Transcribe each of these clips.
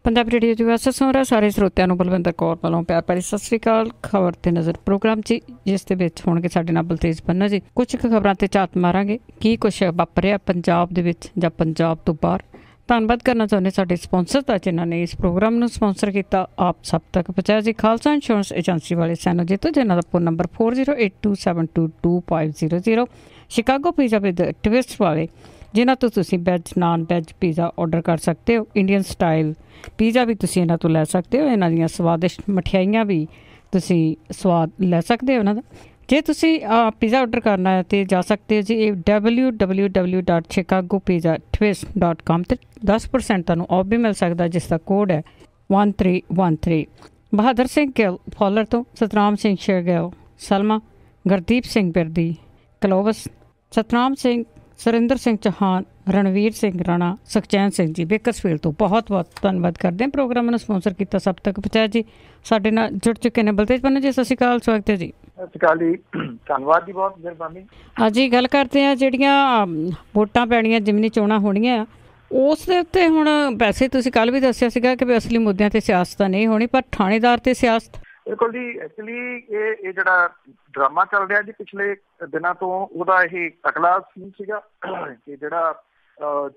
Punjabi radio जी वैसे सुन रहा सारे ਸਰੋਤਿਆਂ ਨੂੰ ਬਲਵਿੰਦਰ ਕੌਰ ਵੱਲੋਂ ਪਿਆਰ ਭਰੀ ਸਤਿ ਸ਼੍ਰੀ ਅਕਾਲ। ਖਬਰ ਤੇ ਨਜ਼ਰ ਪ੍ਰੋਗਰਾਮ 'ਚ ਜਿਸ ਦੇ ਵਿੱਚ ਹੋਣਗੇ ਸਾਡੇ ਨਾਲ ਬਲਤੇਜ ਪੰਨੂ ਜੀ। ਕੁਝ ਕੁ ਖਬਰਾਂ ਤੇ ਝਾਤ ਮਾਰਾਂਗੇ ਕੀ ਕੁਛ ਵਾਪਰਿਆ ਪੰਜਾਬ ਦੇ ਵਿੱਚ ਜਾਂ ਪੰਜਾਬ ਤੋਂ ਬਾਹਰ। ਧੰਨਵਾਦ ਕਰਨਾ ਚਾਹੁੰਦੇ ਸਾਡੇ ਸਪਾਂਸਰ ਦਾ ਜਿਨ੍ਹਾਂ ਨੇ ਇਸ ਪ੍ਰੋਗਰਾਮ ਨੂੰ ਸਪਾਂਸਰ ਕੀਤਾ। ਆਪ ਸਭ ਤੱਕ ਪਹੁੰਚਾਇਆ ਜੀ ਖਾਲਸਾ ਇੰਸ਼ੋਰੈਂਸ ਏਜੰਸੀ ਵਾਲੇ ਸੈਨੋ ਜੀਤੋ ਜਿਨ੍ਹਾਂ ਦਾ phone number 4082722500। Chicago pizza with twist ਵਾਲੇ ਜਿਨ੍ਹਾਂ ਤੋਂ ਤੁਸੀਂ veg non veg pizza order ਕਰ ਸਕਦੇ ਹੋ। ਇੰਡੀਅਨ ਸਟਾਈਲ ਪੀਜ਼ਾ ਵੀ ਤੁਸੀਂ ਇਹਨਾਂ ਤੋਂ ਲੈ ਸਕਦੇ ਹੋ। ਇਹਨਾਂ ਦੀਆਂ ਸਵਾਦਿਸ਼ਟ ਮਠਿਆਈਆਂ ਵੀ ਤੁਸੀਂ ਸਵਾਦ ਲੈ ਸਕਦੇ ਹੋ ਇਹਨਾਂ ਦਾ। ਜੇ ਤੁਸੀਂ ਪੀਜ਼ਾ ਔਡਰ ਕਰਨਾ ਹੈ ਤਾਂ ਜਾ ਸਕਦੇ ਹੋ ਜੀ ਇਹ www.chicagopizzaTwist.com 'ਤੇ 10% ਤੁਹਾਨੂੰ ਆਫ ਵੀ ਮਿਲ ਸਕਦਾ ਜਿਸ ਦਾ ਕੋਡ ਹੈ 1313। ਬਹਾਦਰ ਸਿੰਘ ਗਿੱਲ ਫੌਲਰ ਤੋਂ, ਸਤਨਾਮ ਸਿੰਘ ਸ਼ੇਰਗਿੱਲ ਸਲਮਾ, ਗੁਰਦੀਪ ਸਿੰਘ ਬਿਰਦੀ ਕਲੋਵਸ, ਸਤਨਾਮ ਸਿੰਘ, ਸੁਰਿੰਦਰ ਸਿੰਘ ਚੌਹਾਨ, ਰਣਵੀਰ ਸਿੰਘ ਰਾਣਾ, ਸੁਖਚੈਨ ਸਿੰਘ ਜੀ ਬੇਕਰਸਫੀਲਡ ਤੋਂ ਬਹੁਤ ਬਹੁਤ ਧੰਨਵਾਦ ਕਰਦੇ ਹਾਂ। ਪ੍ਰੋਗਰਾਮ ਨੂੰ ਸਪਾਂਸਰ ਕੀਤਾ ਸਭ ਤੱਕ ਪਹੁੰਚਾਇਆ ਜੀ। ਸਾਡੇ ਨਾਲ ਜੁੜ ਚੁੱਕੇ ਨੇ ਬਲਤੇਜ ਪੰਨੂ ਜੀ। ਸਤਿ ਸ਼੍ਰੀ ਅਕਾਲ, ਸਵਾਗਤ ਹੈ ਜੀ। ਸਤਿ ਸ਼੍ਰੀ ਅਕਾਲ ਜੀ, ਧੰਨਵਾਦ ਜੀ, ਬਹੁਤ ਮਿਹਰਬਾਨੀ। ਹਾਂਜੀ, ਗੱਲ ਕਰਦੇ ਹਾਂ ਜਿਹੜੀਆਂ ਵੋਟਾਂ ਪੈਣੀਆਂ, ਜ਼ਿਮਨੀ ਚੋਣਾਂ ਹੋਣੀਆਂ ਉਸ ਦੇ ਉੱਤੇ ਹੁਣ ਵੈਸੇ ਤੁਸੀਂ ਕੱਲ੍ਹ ਵੀ ਦੱਸਿਆ ਸੀਗਾ ਕਿ ਵੀ ਅਸਲੀ ਮੁੱਦਿਆਂ 'ਤੇ ਸਿਆਸਤ ਤਾਂ ਨਹੀਂ ਹੋਣੀ ਪਰ ਥਾਣੇਦਾਰ 'ਤੇ ਸਿਆਸਤ। ਬਿਲਕੁਲ ਜੀ, ਐਕਚੁਅਲੀ ਇਹ ਜਿਹੜਾ ਡਰਾਮਾ ਚੱਲ ਰਿਹਾ ਜੀ ਪਿਛਲੇ ਦਿਨਾਂ ਤੋਂ, ਉਹਦਾ ਇਹ ਅਗਲਾ ਸੀਨ ਸੀਗਾ ਕਿ ਜਿਹੜਾ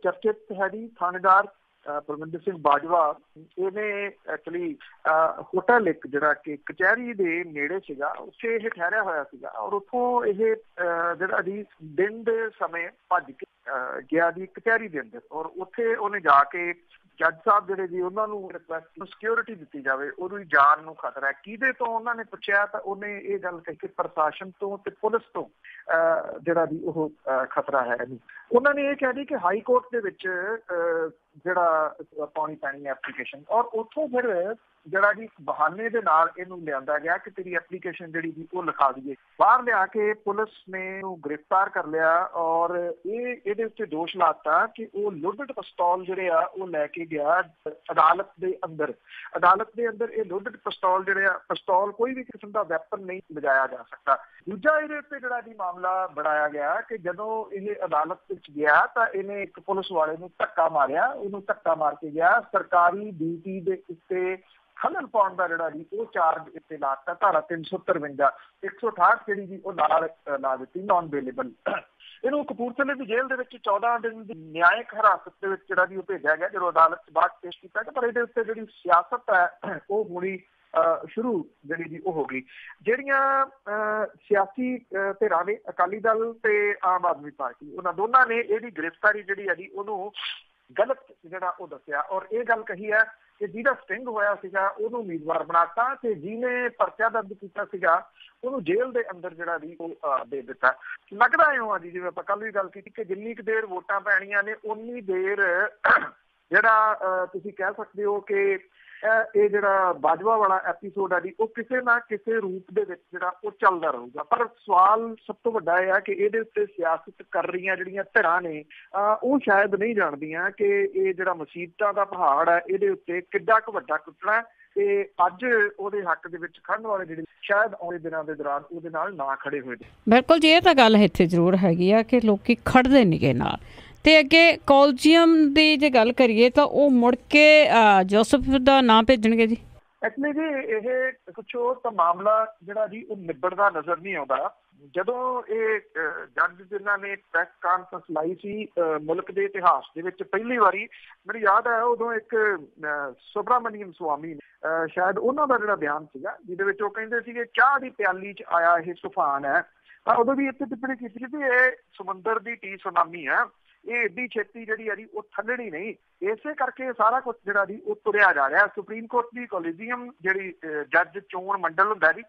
ਚਰਚਿਤ ਹੈ ਜੀ ਥਾਣੇਦਾਰ ਪਰਮਿੰਦਰ ਸਿੰਘ ਬਾਜਵਾ, ਇਹਨੇ ਐਕਚੁਅਲੀ ਹੋਟਲ ਇੱਕ ਜਿਹੜਾ ਕਿ ਕਚਹਿਰੀ ਦੇ ਨੇੜੇ ਸੀਗਾ ਉੱਥੇ ਇਹ ਠਹਿਰਿਆ ਹੋਇਆ ਸੀਗਾ ਔਰ ਉੱਥੋਂ ਇਹ ਜਿਹੜਾ ਜੀ ਦਿਨ ਦੇ ਸਮੇਂ ਭੱਜ ਕੇ ਗਿਆ ਜੀ ਕਚਹਿਰੀ ਦੇ ਅੰਦਰ ਔਰ ਉੱਥੇ ਉਹਨੇ ਜਾ ਕੇ ਜੱਜ ਸਾਹਿਬ ਜਿਹੜੇ ਜੀ ਉਹਨਾਂ ਨੂੰ ਰਿਕੁਐਸਟ ਸਿਕਿਉਰਿਟੀ ਦਿੱਤੀ ਜਾਵੇ, ਉਹਦੀ ਜਾਨ ਨੂੰ ਖਤਰਾ ਹੈ। ਕਿਹਦੇ ਤੋਂ ਉਹਨਾਂ ਨੇ ਪੁੱਛਿਆ ਤਾਂ ਉਹਨੇ ਇਹ ਗੱਲ ਕਹੀ ਕਿ ਪ੍ਰਸ਼ਾਸਨ ਤੋਂ ਤੇ ਪੁਲਿਸ ਤੋਂ ਜਿਹੜਾ ਜੀ ਉਹ ਖਤਰਾ ਹੈ। ਉਹਨਾਂ ਨੇ ਇਹ ਕਹਿ ਦਿੱਤੀ ਕਿ ਹਾਈ ਕੋਰਟ ਦੇ ਵਿੱਚ ਜਿਹੜਾ ਪਾਉਣੀ ਪੈਣੀ ਹੈ ਐਪਲੀਕੇਸ਼ਨ ਔਰ ਉੱਥੋਂ ਫਿਰ ਜਿਹੜਾ ਜੀ ਬਹਾਨੇ ਦੇ ਨਾਲ ਇਹਨੂੰ ਲਿਆਂਦਾ ਗਿਆ ਕਿ ਤੇਰੀ ਐਪਲੀਕੇਸ਼ਨ ਜਿਹੜੀ ਜੀ ਉਹ ਲਿਖਾ ਦਈਏ। ਬਾਹਰ ਲਿਆ ਕੇ ਪੁਲਿਸ ਨੇ ਇਹਨੂੰ ਗ੍ਰਿਫਤਾਰ ਕਰ ਲਿਆ ਔਰ ਇਹਦੇ ਉੱਤੇ ਦੋਸ਼ ਲਾਤਾ ਕਿ ਉਹ ਲੋਡਡ ਪਿਸਤੌਲ ਜਿਹੜੇ ਆ ਉਹ ਲੈ ਕੇ ਗਿਆ ਅਦਾਲਤ ਦੇ ਅੰਦਰ। ਅਦਾਲਤ ਦੇ ਅੰਦਰ ਇਹ ਲੋਡਡ ਪਿਸਤੌਲ ਜਿਹੜੇ ਆ, ਪਿਸਤੌਲ ਕੋਈ ਵੀ ਕਿਸਮ ਦਾ ਵੈਪਨ ਨਹੀਂ ਲਿਜਾਇਆ ਜਾ ਸਕਦਾ। ਦੂਜਾ ਇਹਦੇ ਉੱਤੇ ਜਿਹੜਾ ਜੀ ਮਾਮਲਾ ਬਣਾਇਆ ਗਿਆ ਕਿ ਜਦੋਂ ਇਹ ਅਦਾਲਤ ਵਿੱਚ ਗਿਆ ਤਾਂ ਇਹਨੇ ਇੱਕ ਪੁਲਿਸ ਵਾਲੇ ਨੂੰ ਧੱਕਾ ਮਾਰਿਆ, ਉਹਨੂੰ ਧੱਕਾ ਮਾਰ ਕੇ ਗਿਆ। ਸਰਕਾਰੀ ਡਿਊਟੀ ਦੇ ਉੱਤੇ ਖਲਲ ਪਾਉਣ ਦਾ ਜਿਹੜਾ ਜੀ ਉਹ ਚਾਰਜ ਇੱਥੇ ਲਾ ਦਿੱਤਾ। ਧਾਰਾ 353 168 ਜਿਹੜੀ ਜੀ ਉਹ ਨਾਲ ਲਾ ਦਿੱਤੀ, ਨੋਨ ਅਵੇਲੇਬਲ। ਇਹਨੂੰ ਕਪੂਰਥਲੇ ਦੀ ਜੇਲ੍ਹ ਦੇ ਵਿੱਚ 14 ਦਿਨ ਦੀ ਨਿਆਇਕ ਹਿਰਾਸਤ ਦੇ ਵਿੱਚ ਜਿਹੜਾ ਜੀ ਉਹ ਭੇਜਿਆ ਗਿਆ ਜਦੋਂ ਅਦਾਲਤ 'ਚ ਬਾਅਦ ਪੇਸ਼ ਕੀਤਾ ਗਿਆ। ਪਰ ਇਹਦੇ ਉੱਤੇ ਜਿਹੜੀ ਸਿਆਸਤ ਹੈ ਉਹ ਹੋਣੀ ਸ਼ੁਰੂ ਜਿਹੜੀ ਜੀ ਉਹ ਹੋ ਗਈ। ਜਿਹੜੀਆਂ ਸਿਆਸੀ ਧਿਰਾਂ ਨੇ ਅਕਾਲੀ ਦਲ ਤੇ ਆਮ ਆਦਮੀ ਪਾਰਟੀ, ਉਹਨਾਂ ਦੋਨਾਂ ਨੇ ਇਹਦੀ ਗ੍ਰਿਫਤਾਰੀ ਜਿਹੜੀ ਹੈ ਜੀ ਉਹਨੂੰ ਗਲਤ ਜਿਹੜਾ ਉਹ ਦੱਸਿਆ ਔਰ ਇਹ ਗੱਲ ਕਹੀ ਹੈ ਕਿ ਜਿਹਦਾ ਸਟਿੰਗ ਹੋਇਆ ਸੀਗਾ ਉਹਨੂੰ ਉਮੀਦਵਾਰ ਬਣਾਤਾ ਤੇ ਜਿਹਨੇ ਪਰਚਾ ਦਰਜ ਕੀਤਾ ਸੀਗਾ ਉਹਨੂੰ ਜੇਲ੍ਹ ਦੇ ਅੰਦਰ ਜਿਹੜਾ ਵੀ ਉਹ ਦੇ ਦਿੱਤਾ। ਲੱਗਦਾ ਇਉਂ ਆ ਜੀ, ਜਿਵੇਂ ਆਪਾਂ ਕੱਲ੍ਹ ਵੀ ਗੱਲ ਕੀਤੀ ਕਿ ਜਿੰਨੀ ਕੁ ਦੇਰ ਵੋਟਾਂ ਪੈਣੀਆਂ ਨੇ ਉਨੀ ਦੇਰ ਜਿਹੜਾ ਤੁਸੀਂ ਕਹਿ ਸਕਦੇ ਹੋ ਕਿ ਇਹ ਜਿਹੜਾ ਬਾਜਵਾ ਵਾਲਾ ਐਪੀਸੋਡ ਹੈ ਜੀ ਉਹ ਕਿਸੇ ਨਾ ਕਿਸੇ ਰੂਪ ਦੇ ਵਿੱਚ ਜਿਹੜਾ ਉਹ ਚੱਲਦਾ ਰਹੂਗਾ। ਪਰ ਸਵਾਲ ਸਭ ਤੋਂ ਵੱਡਾ ਇਹ ਹੈ ਕਿ ਇਹਦੇ ਉੱਤੇ ਸਿਆਸਤ ਕਰ ਰਹੀਆਂ ਜਿਹੜੀਆਂ ਧਿਰਾਂ ਨੇ ਉਹ ਸ਼ਾਇਦ ਨਹੀਂ ਜਾਣਦੀਆਂ ਕਿ ਇਹ ਜਿਹੜਾ ਮੁਸੀਬਤਾਂ ਦਾ ਪਹਾੜ ਹੈ ਇਹਦੇ ਉੱਤੇ ਕਿੱਡਾ ਕੁ ਵੱਡਾ ਟੁੱਟਣਾ ਤੇ ਅੱਜ ਉਹਦੇ ਹੱਕ ਦੇ ਵਿੱਚ ਖੜਨ ਵਾਲੇ ਜਿਹੜੇ ਸ਼ਾਇਦ ਆਉਣੇ ਦਿਨਾਂ ਦੇ ਦੌਰਾਨ ਉਹਦੇ ਨਾਲ ਨਾ ਖੜੇ ਹੋਏ। ਬਿਲਕੁਲ ਜੀ, ਇਹ ਤਾਂ ਗੱਲ ਇੱਥੇ ਜ਼ਰੂਰ ਹੈਗੀ ਆ ਕਿ ਲੋਕੀ ਖੜਦੇ ਨੀਗੇ ਨਾਲ। ਤੇ ਅੱਗੇ ਕੋਲਜੀਅਮ ਦੀ ਜੇ ਗੱਲ ਕਰੀਏ ਤਾਂ ਉਹ ਮੁੜ ਕੇ ਜੋਸਫ ਦਾ ਨਾਂ ਭੇਜਣਗੇ ਜੀ। ਐਕਚੁਅਲੀ ਜੀ ਇਹ ਕੁਛ ਤਾਂ ਮਾਮਲਾ ਜਿਹੜਾ ਜੀ ਉਹ ਨਿਬੜਦਾ ਨਜ਼ਰ ਨਹੀਂ ਆਉਂਦਾ। ਜਦੋਂ ਇਹ ਜੱਜ ਜਿਨ੍ਹਾਂ ਨੇ ਪ੍ਰੈਸ ਕਾਨਫਰੰਸ ਲਾਈ ਸੀ ਮੁਲਕ ਦੇ ਇਤਿਹਾਸ ਦੇ ਵਿੱਚ ਪਹਿਲੀ ਵਾਰੀ, ਮੈਨੂੰ ਯਾਦ ਹੈ ਉਦੋਂ ਇੱਕ ਸੁਬਰਾਮਨੀਅਮ ਸਵਾਮੀ ਸ਼ਾਇਦ ਉਹਨਾਂ ਦਾ ਜਿਹੜਾ ਬਿਆਨ ਸੀਗਾ ਜਿਹਦੇ ਵਿੱਚ ਉਹ ਕਹਿੰਦੇ ਸੀਗੇ ਚਾਹ ਦੀ ਪਿਆਲੀ 'ਚ ਆਇਆ ਇਹ ਤੂਫਾਨ ਹੈ। ਤਾਂ ਉਦੋਂ ਵੀ ਇੱਥੇ ਟਿੱਪਣੀ ਕੀਤੀ ਸੀ ਇਹ ਸਮੁੰਦਰ ਦੀ ਟੀ ਸੁਨਾਮੀ ਹੈ, ਇਹ ਏਡੀ ਛੇਤੀ ਜਿਹੜੀ ਹੈ ਜੀ ਉਹ ਥੱਲਣੀ ਨਹੀਂ। ਇਸੇ ਕਰਕੇ ਸਾਰਾ ਕੁਛ ਜਿਹੜਾ ਜੀ ਉਹ ਤੁਰਿਆ ਜਾ ਰਿਹਾ। ਸੁਪਰੀਮ ਕੋਰਟ ਦੀ ਕੋਲੀਜੀਅਮ ਜਿਹੜੀ ਜੱਜ ਚੋਣ ਮੰਡਲ ਹੁੰਦਾ ਜੀ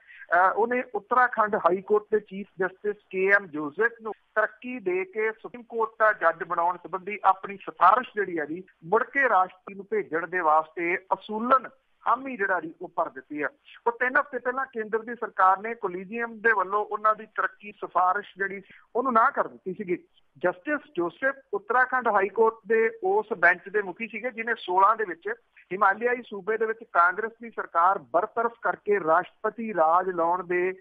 ਉਹਨੇ ਉੱਤਰਾਖੰਡ ਹਾਈ ਕੋਰਟ ਦੇ ਚੀਫ ਜਸਟਿਸ KM ਜੋਸੇਫ ਨੂੰ ਤਰੱਕੀ ਦੇ ਕੇ ਸੁਪਰੀਮ ਕੋਰਟ ਦਾ ਜੱਜ ਬਣਾਉਣ ਸੰਬੰਧੀ ਆਪਣੀ ਸਿਫਾਰਿਸ਼ ਜਿਹੜੀ ਹੈ ਜੀ ਮੁੜ ਕੇ ਰਾਸ਼ਟਰਪਤੀ ਨੂੰ ਭੇਜਣ ਦੇ ਵਾਸਤੇ ਅਸੂਲਨ ਹਾਮੀ ਜਿਹੜਾ ਜੀ ਉਹ ਭਰ ਦਿੱਤੀ ਹੈ। ਉਹ 3 ਹਫ਼ਤੇ ਪਹਿਲਾਂ ਕੇਂਦਰ ਦੀ ਸਰਕਾਰ ਨੇ ਕੋਲੀਜੀਅਮ ਦੇ ਵੱਲੋਂ ਉਹਨਾਂ ਦੀ ਤਰੱਕੀ ਸਿਫਾਰਿਸ਼ ਜਿਹੜੀ ਉਹਨੂੰ ਨਾ ਕਰ ਦਿੱਤੀ ਸੀਗੀ। Justice Joseph Uttarakhand high court ਦੇ ਉਸ ਬੈਂਚ ਦੇ ਮੁਖੀ ਸੀਗੇ ਜਿਹਨੇ 16 ਦੇ ਵਿੱਚ ਹਿਮਾਲਿਆਈ ਸੂਬੇ ਦੇ ਵਿੱਚ ਕਾਂਗਰਸ ਦੀ ਸਰਕਾਰ ਬਰਤਰਫ ਕਰਕੇ ਰਾਸ਼ਟਰਪਤੀ ਰਾਜ ਲਾਉਣ ਦੇ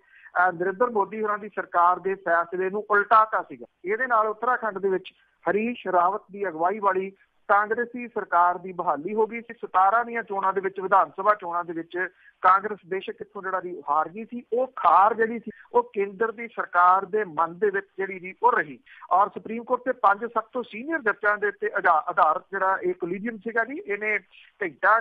ਨਰਿੰਦਰ ਮੋਦੀ ਹੋਰਾਂ ਦੀ ਸਰਕਾਰ ਦੇ ਫੈਸਲੇ ਨੂੰ ਉਲਟਾਤਾ ਸੀਗਾ। ਇਹਦੇ ਨਾਲ ਉੱਤਰਾਖੰਡ ਦੇ ਵਿੱਚ ਹਰੀਸ਼ ਰਾਵਤ ਦੀ ਅਗਵਾਈ ਵਾਲੀ ਕਾਂਗਰਸੀ ਸਰਕਾਰ ਦੀ ਬਹਾਲੀ ਹੋ ਗਈ ਸੀ। 17 ਦੀਆਂ ਚੋਣਾਂ ਦੇ ਵਿੱਚ, ਵਿਧਾਨ ਸਭਾ ਚੋਣਾਂ ਦੇ ਵਿੱਚ ਕਾਂਗਰਸ ਬੇਸ਼ੱਕ ਇੱਥੋਂ ਜਿਹੜਾ ਦੀ ਹਾਰ ਗਈ ਸੀ, ਉਹ ਖਾਰ ਜਿਹੜੀ ਸੀ ਉਹ ਕੇਂਦਰ ਦੀ ਸਰਕਾਰ ਦੇ ਮਨ ਦੇ ਵਿੱਚ ਜਿਹੜੀ ਦੀ ਉਹ ਰਹੀ। ਔਰ ਸੁਪਰੀਮ ਕੋਰਟ ਦੇ 5 ਸਭ ਤੋਂ ਸੀਨੀਅਰ ਜੱਜਾਂ ਦੇ ਉੱਤੇ ਆਧਾਰਿਤ ਜਿਹੜਾ ਇਹ ਕੋਲੀਜੀਅਮ ਸੀਗਾ ਜੀ, ਇਹਨੇ ਘੰਟਾ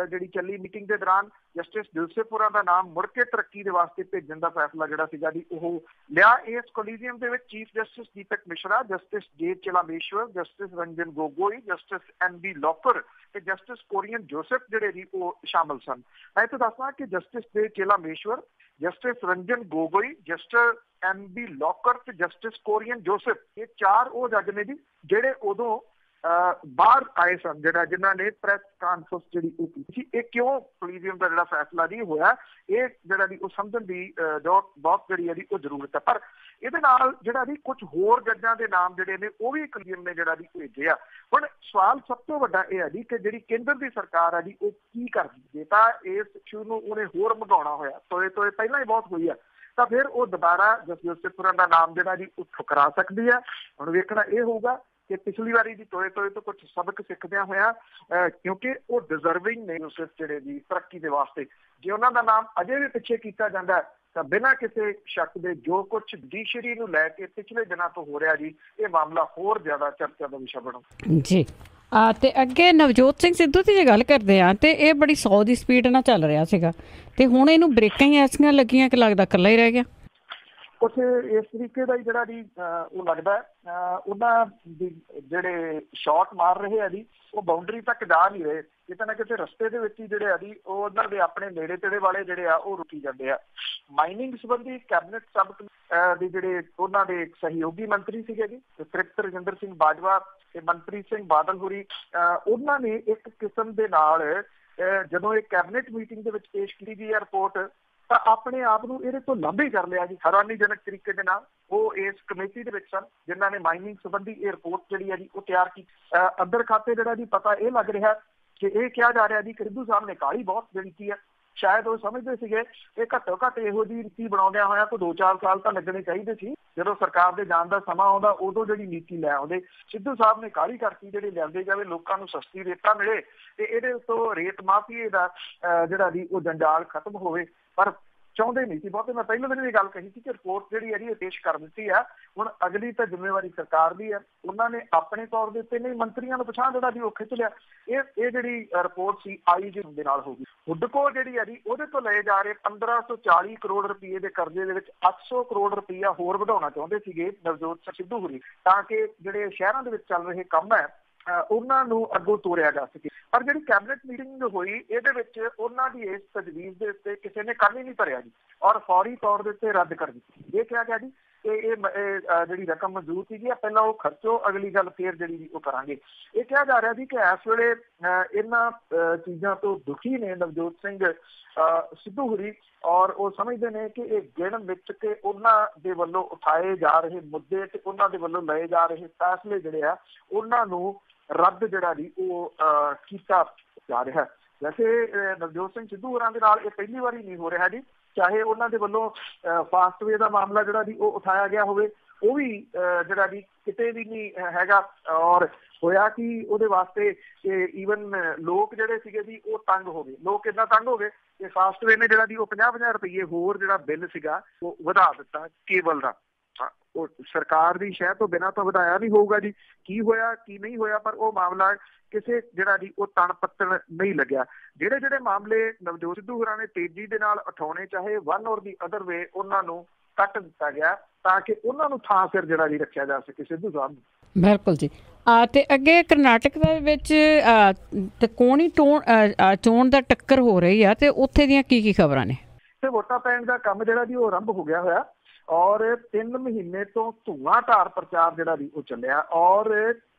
ਜਿਹੜੀ ਚੱਲੀ ਮੀਟਿੰਗ ਦੇ ਦੌਰਾਨ ਜਸਟਿਸ ਜੋਸੇਫ ਦਾ ਨਾਮ ਮੁੜ ਕੇ ਤਰੱਕੀ ਦੇ ਵਾਸਤੇ ਭੇਜਣ ਦਾ ਫੈਸਲਾ ਜਿਹੜਾ ਸੀਗਾ ਜੀ ਉਹ ਲਿਆ। ਇਸ ਕੋਲੀਜੀਅਮ ਦੇ ਵਿੱਚ chief justice Deepak Mishra, justice J Chelameswar, justice Ranjan Gogoi, justice NB Lokur ਤੇ ਜਸਟਿਸ ਕੋਰੀਅਨ ਜੋਸੇਫ ਜਿਹੜੇ ਜੀ ਉਹ ਸ਼ਾਮਲ ਸਨ। ਮੈਂ ਇੱਥੇ ਦੱਸਦਾ ਕਿ justice J Chelameswar, justice Ranjan Gogoi, justice NB Lokur ਤੇ ਜਸਟਿਸ ਕੋਰੀਅਨ ਜੋਸੇਫ, ਇਹ 4 ਉਹ ਜੱਜ ਨੇ ਜੀ ਜਿਹੜੇ ਉਦੋਂ ਬਾਹਰ ਆਏ ਸਨ, ਜਿਨ੍ਹਾਂ ਨੇ ਪ੍ਰੈਸ ਕਾਨਫਰੰਸ ਜਿਹੜੀ ਉਹ ਕੀਤੀ ਸੀ। ਇਹ ਕਿਉਂ ਕੋਲੀਜੀਅਮ ਦਾ ਜਿਹੜਾ ਫੈਸਲਾ ਜੀ ਹੋਇਆ, ਇਹ ਜਿਹੜਾ ਜੀ ਉਹ ਸਮਝਣ ਦੀ ਬਹੁਤ ਜਿਹੜੀ ਹੈ ਜੀ ਉਹ ਜ਼ਰੂਰਤ ਹੈ। ਪਰ ਇਹਦੇ ਨਾਲ ਜਿਹੜਾ ਜੀ ਕੁਝ ਹੋਰ ਜੱਜਾਂ ਦੇ ਨਾਮ ਜਿਹੜੇ ਨੇ ਉਹ ਵੀ ਕੋਲੀਜੀਅਮ ਨੇ ਜਿਹੜਾ ਜੀ ਭੇਜੇ ਆ। ਹੁਣ ਸਵਾਲ ਸਭ ਤੋਂ ਵੱਡਾ ਇਹ ਹੈ ਜੀ ਕਿ ਜਿਹੜੀ ਕੇਂਦਰ ਦੀ ਸਰਕਾਰ ਹੈ ਜੀ ਉਹ ਕੀ ਕਰਦੀ ਜੇ ਤਾਂ ਇਸ ਇਸ਼ੂ ਨੂੰ ਉਹਨੇ ਹੋਰ ਵਧਾਉਣਾ ਹੋਇਆ, ਤੋਏ ਪਹਿਲਾਂ ਹੀ ਬਹੁਤ ਹੋਈ ਆ, ਤਾਂ ਫਿਰ ਉਹ ਦੁਬਾਰਾ ਜਸਟਿਸ ਦਾ ਨਾਮ ਜਿਹੜਾ ਜੀ ਉਹ ਠੁਕਰਾ ਸਕਦੀ ਹੈ। ਹੁਣ ਵੇਖਣਾ ਇਹ ਹੋਊਗਾ ਕਿ ਪਿਛਲੀ ਵਾਰੀ ਦੀ ਤੋਏ ਤੋਂ ਕੁਝ ਸਬਕ ਸਿੱਖਦਿਆਂ ਹੋਇਆ, ਕਿਉਂਕਿ ਉਹ ਡਿਜ਼ਰਵਿੰਗ ਨੇ ਉਸ ਜਿਹੜੇ ਦੀ ਤਰੱਕੀ ਦੇ ਵਾਸਤੇ। ਜੇ ਉਹਨਾਂ ਦਾ ਨਾਮ ਅਜੇ ਵੀ ਪਿੱਛੇ ਕੀਤਾ ਜਾਂਦਾ ਤਾਂ ਬਿਨਾਂ ਕਿਸੇ ਸ਼ੱਕ ਦੇ ਜੋ ਕੁਝ ਜੁਡੀਸ਼ਰੀ ਨੂੰ ਲੈ ਕੇ ਪਿਛਲੇ ਦਿਨਾਂ ਤੋਂ ਹੋ ਰਿਹਾ ਜੀ, ਇਹ ਮਾਮਲਾ ਹੋਰ ਜ਼ਿਆਦਾ ਚਰਚਾ ਦਾ ਵਿਸ਼ਾ ਬਣੂ ਜੀ। ਤੇ ਅੱਗੇ ਨਵਜੋਤ ਸਿੰਘ ਸਿੱਧੂ ਦੀ ਜੇ ਗੱਲ ਕਰਦੇ ਆ ਤੇ ਇਹ ਬੜੀ 100 ਦੀ ਸਪੀਡ ਨਾਲ ਚੱਲ ਰਿਹਾ ਸੀਗਾ ਤੇ ਹੁਣ ਇਹਨੂੰ ਬ੍ਰੇਕਾਂ ਹੀ ਐਸੀਆਂ ਲੱਗੀਆਂ ਕਿ ਲੱਗਦਾ ਇਕੱਲਾ ਹੀ ਰਹਿ ਗਿਆ। ਕੁਛ ਇਸ ਤਰੀਕੇ ਦਾ ਹੀ ਜਿਹੜਾ ਜੀ ਉਹ ਲੱਗਦਾ ਉਹਨਾਂ ਦੀ ਜਿਹੜੇ ਸ਼ਾਟ ਮਾਰ ਰਹੇ ਆ ਜੀ ਉਹ ਬਾਉਂਡਰੀ ਤੱਕ ਜਾ ਨਹੀਂ ਰਹੇ, ਕਿਤੇ ਨਾ ਕਿਤੇ ਰਸਤੇ ਦੇ ਵਿੱਚ ਹੀ ਜਿਹੜੇ ਆ ਜੀ ਉਹ ਉਹਨਾਂ ਦੇ ਆਪਣੇ ਨੇੜੇ ਤੇੜੇ ਵਾਲੇ ਜਿਹੜੇ ਆ ਉਹ ਰੁਕੀ ਜਾਂਦੇ ਆ। ਮਾਈਨਿੰਗ ਸੰਬੰਧੀ ਕੈਬਨਿਟ ਸਬ ਦੇ ਜਿਹੜੇ ਉਹਨਾਂ ਦੇ ਸਹਿਯੋਗੀ ਮੰਤਰੀ ਸੀਗੇ ਜੀ ਤ੍ਰਿਪਤ ਰਜਿੰਦਰ ਸਿੰਘ ਬਾਜਵਾ ਤੇ ਮਨਪ੍ਰੀਤ ਸਿੰਘ ਬਾਦਲ ਹੋਰੀ, ਉਹਨਾਂ ਨੇ ਇੱਕ ਕਿਸਮ ਦੇ ਨਾਲ ਜਦੋਂ ਇਹ ਕੈਬਨਿਟ ਮੀਟਿੰਗ ਦੇ ਵਿੱਚ ਪੇਸ਼ ਕੀਤੀ ਗਈ ਰਿਪੋਰਟ ਤਾਂ ਆਪਣੇ ਆਪ ਨੂੰ ਇਹਦੇ ਤੋਂ ਲਾਂਭੇ ਕਰ ਲਿਆ ਜੀ ਹੈਰਾਨੀਜਨਕ ਤਰੀਕੇ ਦੇ ਨਾਲ। ਉਹ ਇਸ ਕਮੇਟੀ ਦੇ ਵਿੱਚ ਸਨ ਜਿਨ੍ਹਾਂ ਨੇ ਮਾਈਨਿੰਗ ਸੰਬੰਧੀ ਇਹ ਰਿਪੋਰਟ ਜਿਹੜੀ ਹੈ ਜੀ ਉਹ ਤਿਆਰ ਕੀਤੀ। ਅੰਦਰ ਖਾਤੇ ਜਿਹੜਾ ਜੀ ਪਤਾ ਇਹ ਲੱਗ ਰਿਹਾ ਕਿ ਇਹ ਕਿਹਾ ਜਾ ਰਿਹਾ ਜੀ ਕਿ ਸਿੱਧੂ ਸਾਹਿਬ ਨੇ ਕਾਹਲੀ ਬਹੁਤ ਜਿਹੜੀ ਹੈ, ਸ਼ਾਇਦ ਉਹ ਸਮਝਦੇ ਸੀਗੇ ਇਹ ਘੱਟੋ ਘੱਟ ਇਹੋ ਜਿਹੀ ਨੀਤੀ ਬਣਾਉਂਦਿਆਂ ਹੋਇਆ ਕੋਈ 2-4 ਸਾਲ ਤਾਂ ਲੱਗਣੇ ਚਾਹੀਦੇ ਸੀ। ਜਦੋਂ ਸਰਕਾਰ ਦੇ ਜਾਣ ਦਾ ਸਮਾਂ ਆਉਂਦਾ ਉਦੋਂ ਜਿਹੜੀ ਨੀਤੀ ਲੈ ਆਉਂਦੇ। ਸਿੱਧੂ ਸਾਹਿਬ ਨੇ ਕਾਹਲੀ ਕਰਤੀ ਜਿਹੜੀ ਲਿਆਂਦੇ ਜਾਵੇ, ਲੋਕਾਂ ਨੂੰ ਸਸਤੀ ਰੇਟਾਂ ਮਿਲੇ ਤੇ ਇਹਦੇ ਉੱਤੋਂ ਰੇਤ ਮਾਫੀਏ ਦਾ ਜਿਹੜਾ ਜੀ ਉਹ ਜੰਜਾਲ ਖਤਮ ਹੋਵੇ, ਪਰ ਚਾਹੁੰਦੇ ਨਹੀਂ ਸੀ ਬਹੁਤੇ। ਮੈਂ ਪਹਿਲਾਂ ਦਿਨ ਇਹ ਗੱਲ ਕਹੀ ਸੀ ਕਿ ਰਿਪੋਰਟ ਜਿਹੜੀ ਹੈ ਜੀ ਇਹ ਪੇਸ਼ ਕਰ ਦਿੱਤੀ ਆ, ਹੁਣ ਅਗਲੀ ਤਾਂ ਜ਼ਿੰਮੇਵਾਰੀ ਸਰਕਾਰ ਦੀ ਹੈ। ਉਹਨਾਂ ਨੇ ਆਪਣੇ ਤੌਰ ਦੇ ਉੱਤੇ ਨਹੀਂ, ਮੰਤਰੀਆਂ ਨੂੰ ਪਛਾਣ ਜਿਹੜਾ ਜੀ ਉਹ ਖਿੱਚ ਲਿਆ। ਇਹ ਜਿਹੜੀ ਰਿਪੋਰਟ ਸੀ IG ਦੇ ਨਾਲ ਹੋ ਗਈ। ਹੁੱਡਕੋ ਜਿਹੜੀ ਹੈ ਜੀ ਉਹਦੇ ਤੋਂ ਲਏ ਜਾ ਰਹੇ 1540 ਕਰੋੜ ਰੁਪਏ ਦੇ ਕਰਜ਼ੇ ਦੇ ਵਿੱਚ 800 ਕਰੋੜ ਰੁਪਈਆ ਹੋਰ ਵਧਾਉਣਾ ਚਾਹੁੰਦੇ ਸੀਗੇ ਨਵਜੋਤ ਸਿੰਘ ਸਿੱਧੂ ਹੋਰੀ, ਤਾਂ ਕਿ ਜਿਹੜੇ ਸ਼ਹਿਰਾਂ ਦੇ ਵਿੱਚ ਚੱਲ ਰਹੇ ਕੰਮ ਹੈ ਉਹਨਾਂ ਨੂੰ ਅੱਗੋਂ ਤੋਰਿਆ ਜਾ ਸਕੇ। ਪਰ ਜਿਹੜੀ ਕੈਬਨਿਟ ਮੀਟਿੰਗ ਹੋਈ ਇਹਦੇ ਵਿੱਚ ਉਹਨਾਂ ਦੀ ਇਸ ਤਜਵੀਜ਼ ਦੇ ਉੱਤੇ ਕਿਸੇ ਨੇ ਕੰਨ ਹੀ ਨਹੀਂ ਭਰਿਆ ਜੀ ਔਰ ਫੌਰੀ ਤੌਰ ਦੇ ਉੱਤੇ ਰੱਦ ਕਰ ਦਿੱਤੀ। ਇਹ ਕਿਹਾ ਗਿਆ ਜੀ ਕਿ ਇਹ ਜਿਹੜੀ ਰਕਮ ਮਨਜ਼ੂਰ ਸੀਗੀ ਪਹਿਲਾਂ ਉਹ ਖਰਚੋ, ਅਗਲੀ ਗੱਲ ਫੇਰ ਜਿਹੜੀ ਉਹ ਕਰਾਂਗੇ। ਇਹ ਕਿਹਾ ਜਾ ਰਿਹਾ ਜੀ ਕਿ ਇਸ ਵੇਲੇ ਇਹਨਾਂ ਚੀਜ਼ਾਂ ਤੋਂ ਦੁਖੀ ਨੇ ਨਵਜੋਤ ਸਿੰਘ ਸਿੱਧੂ ਹੋਰੀ ਔਰ ਉਹ ਸਮਝਦੇ ਨੇ ਕਿ ਇਹ ਗਿਣ ਮਿੱਥ ਕੇ ਉਹਨਾਂ ਦੇ ਵੱਲੋਂ ਉਠਾਏ ਜਾ ਰਹੇ ਮੁੱਦੇ ਤੇ ਉਹਨਾਂ ਦੇ ਵੱਲੋਂ ਲਏ ਜਾ ਰਹੇ ਫੈਸਲੇ ਜਿਹੜੇ ਆ ਉਹਨਾਂ ਨੂੰ ਰੱਦ ਜਿਹੜਾ ਜੀ ਉਹ ਕੀਤਾ ਜਾ ਰਿਹਾ। ਵੈਸੇ ਨਵਜੋਤ ਸਿੰਘ ਸਿੱਧੂ ਹੋਰਾਂ ਦੇ ਨਾਲ ਇਹ ਪਹਿਲੀ ਵਾਰੀ ਨਹੀਂ ਹੋ ਰਿਹਾ ਜੀ, ਚਾਹੇ ਉਹਨਾਂ ਦੇ ਵੱਲੋਂ ਫਾਸਟਵੇ ਦਾ ਮਾਮਲਾ ਜਿਹੜਾ ਜੀ ਉਹ ਉਠਾਇਆ ਗਿਆ ਹੋਵੇ, ਉਹ ਵੀ ਜਿਹੜਾ ਜੀ ਕਿਤੇ ਵੀ ਨਹੀਂ ਹੈਗਾ। ਔਰ ਹੋਇਆ ਕਿ ਉਹਦੇ ਵਾਸਤੇ ਈਵਨ ਲੋਕ ਜਿਹੜੇ ਸੀਗੇ ਜੀ ਉਹ ਤੰਗ ਹੋ ਗਏ। ਲੋਕ ਇੰਨਾ ਤੰਗ ਹੋ ਗਏ ਕਿ ਫਾਸਟਵੇ ਨੇ ਜਿਹੜਾ ਜੀ ਉਹ 50-50 ਰੁਪਏ ਹੋਰ ਜਿਹੜਾ ਬਿੱਲ ਸੀਗਾ ਉਹ ਵਧਾ ਦਿੱਤਾ ਕੇਬਲ ਦਾ। ਉਹ ਸਰਕਾਰ ਦੀ ਸ਼ਹਿ ਤੋਂ ਬਿਨਾਂ ਤਾਂ ਵਧਾਇਆ ਨਹੀਂ ਹੋਊਗਾ ਜੀ, ਕੀ ਹੋਇਆ ਕੀ ਨਹੀਂ ਹੋਇਆ, ਪਰ ਉਹ ਮਾਮਲਾ ਕਿਸੇ ਜਿਹੜਾ ਜੀ ਉਹ ਤਣ ਪੱਤਣ ਨਹੀਂ ਲੱਗਿਆ। ਜਿਹੜੇ ਮਾਮਲੇ ਨਵਜੋਤ ਸਿੱਧੂ ਹੋਰਾਂ ਨੇ ਤੇਜ਼ੀ ਦੇ ਨਾਲ ਉਠਾਉਣੇ ਚਾਹੇ ਵਨ ਔਰ ਦੀ ਅਦਰ ਵੇ, ਉਹਨਾਂ ਨੂੰ ਕੱਟ ਦਿੱਤਾ ਗਿਆ ਤਾਂ ਕਿ ਉਹਨਾਂ ਨੂੰ ਥਾਂ ਫਿਰ ਜਿਹੜਾ ਜੀ ਰੱਖਿਆ ਜਾ ਸਕੇ ਸਿੱਧੂ ਸਾਹਿਬ ਨੂੰ। ਬਿਲਕੁਲ ਜੀ। ਤੇ ਅੱਗੇ ਕਰਨਾਟਕ ਦੇ ਵਿੱਚ ਤਿਕੋਣੀ ਚੋਣ ਦਾ ਟੱਕਰ ਹੋ ਰਹੀ ਆ ਤੇ ਉੱਥੇ ਦੀਆਂ ਕੀ ਖਬਰਾਂ ਨੇ? ਤੇ ਵੋਟਾਂ ਪੈਣ ਦਾ ਕੰਮ ਜਿਹੜਾ ਜੀ ਉਹ ਆਰੰਭ ਹੋ ਗਿਆ ਹੋਇਆ ਔਰ 3 ਮਹੀਨੇ ਤੋਂ ਧੂਆਂਧਾਰ ਪ੍ਰਚਾਰ ਜਿਹੜਾ ਜੀ ਉਹ ਚੱਲਿਆ ਔਰ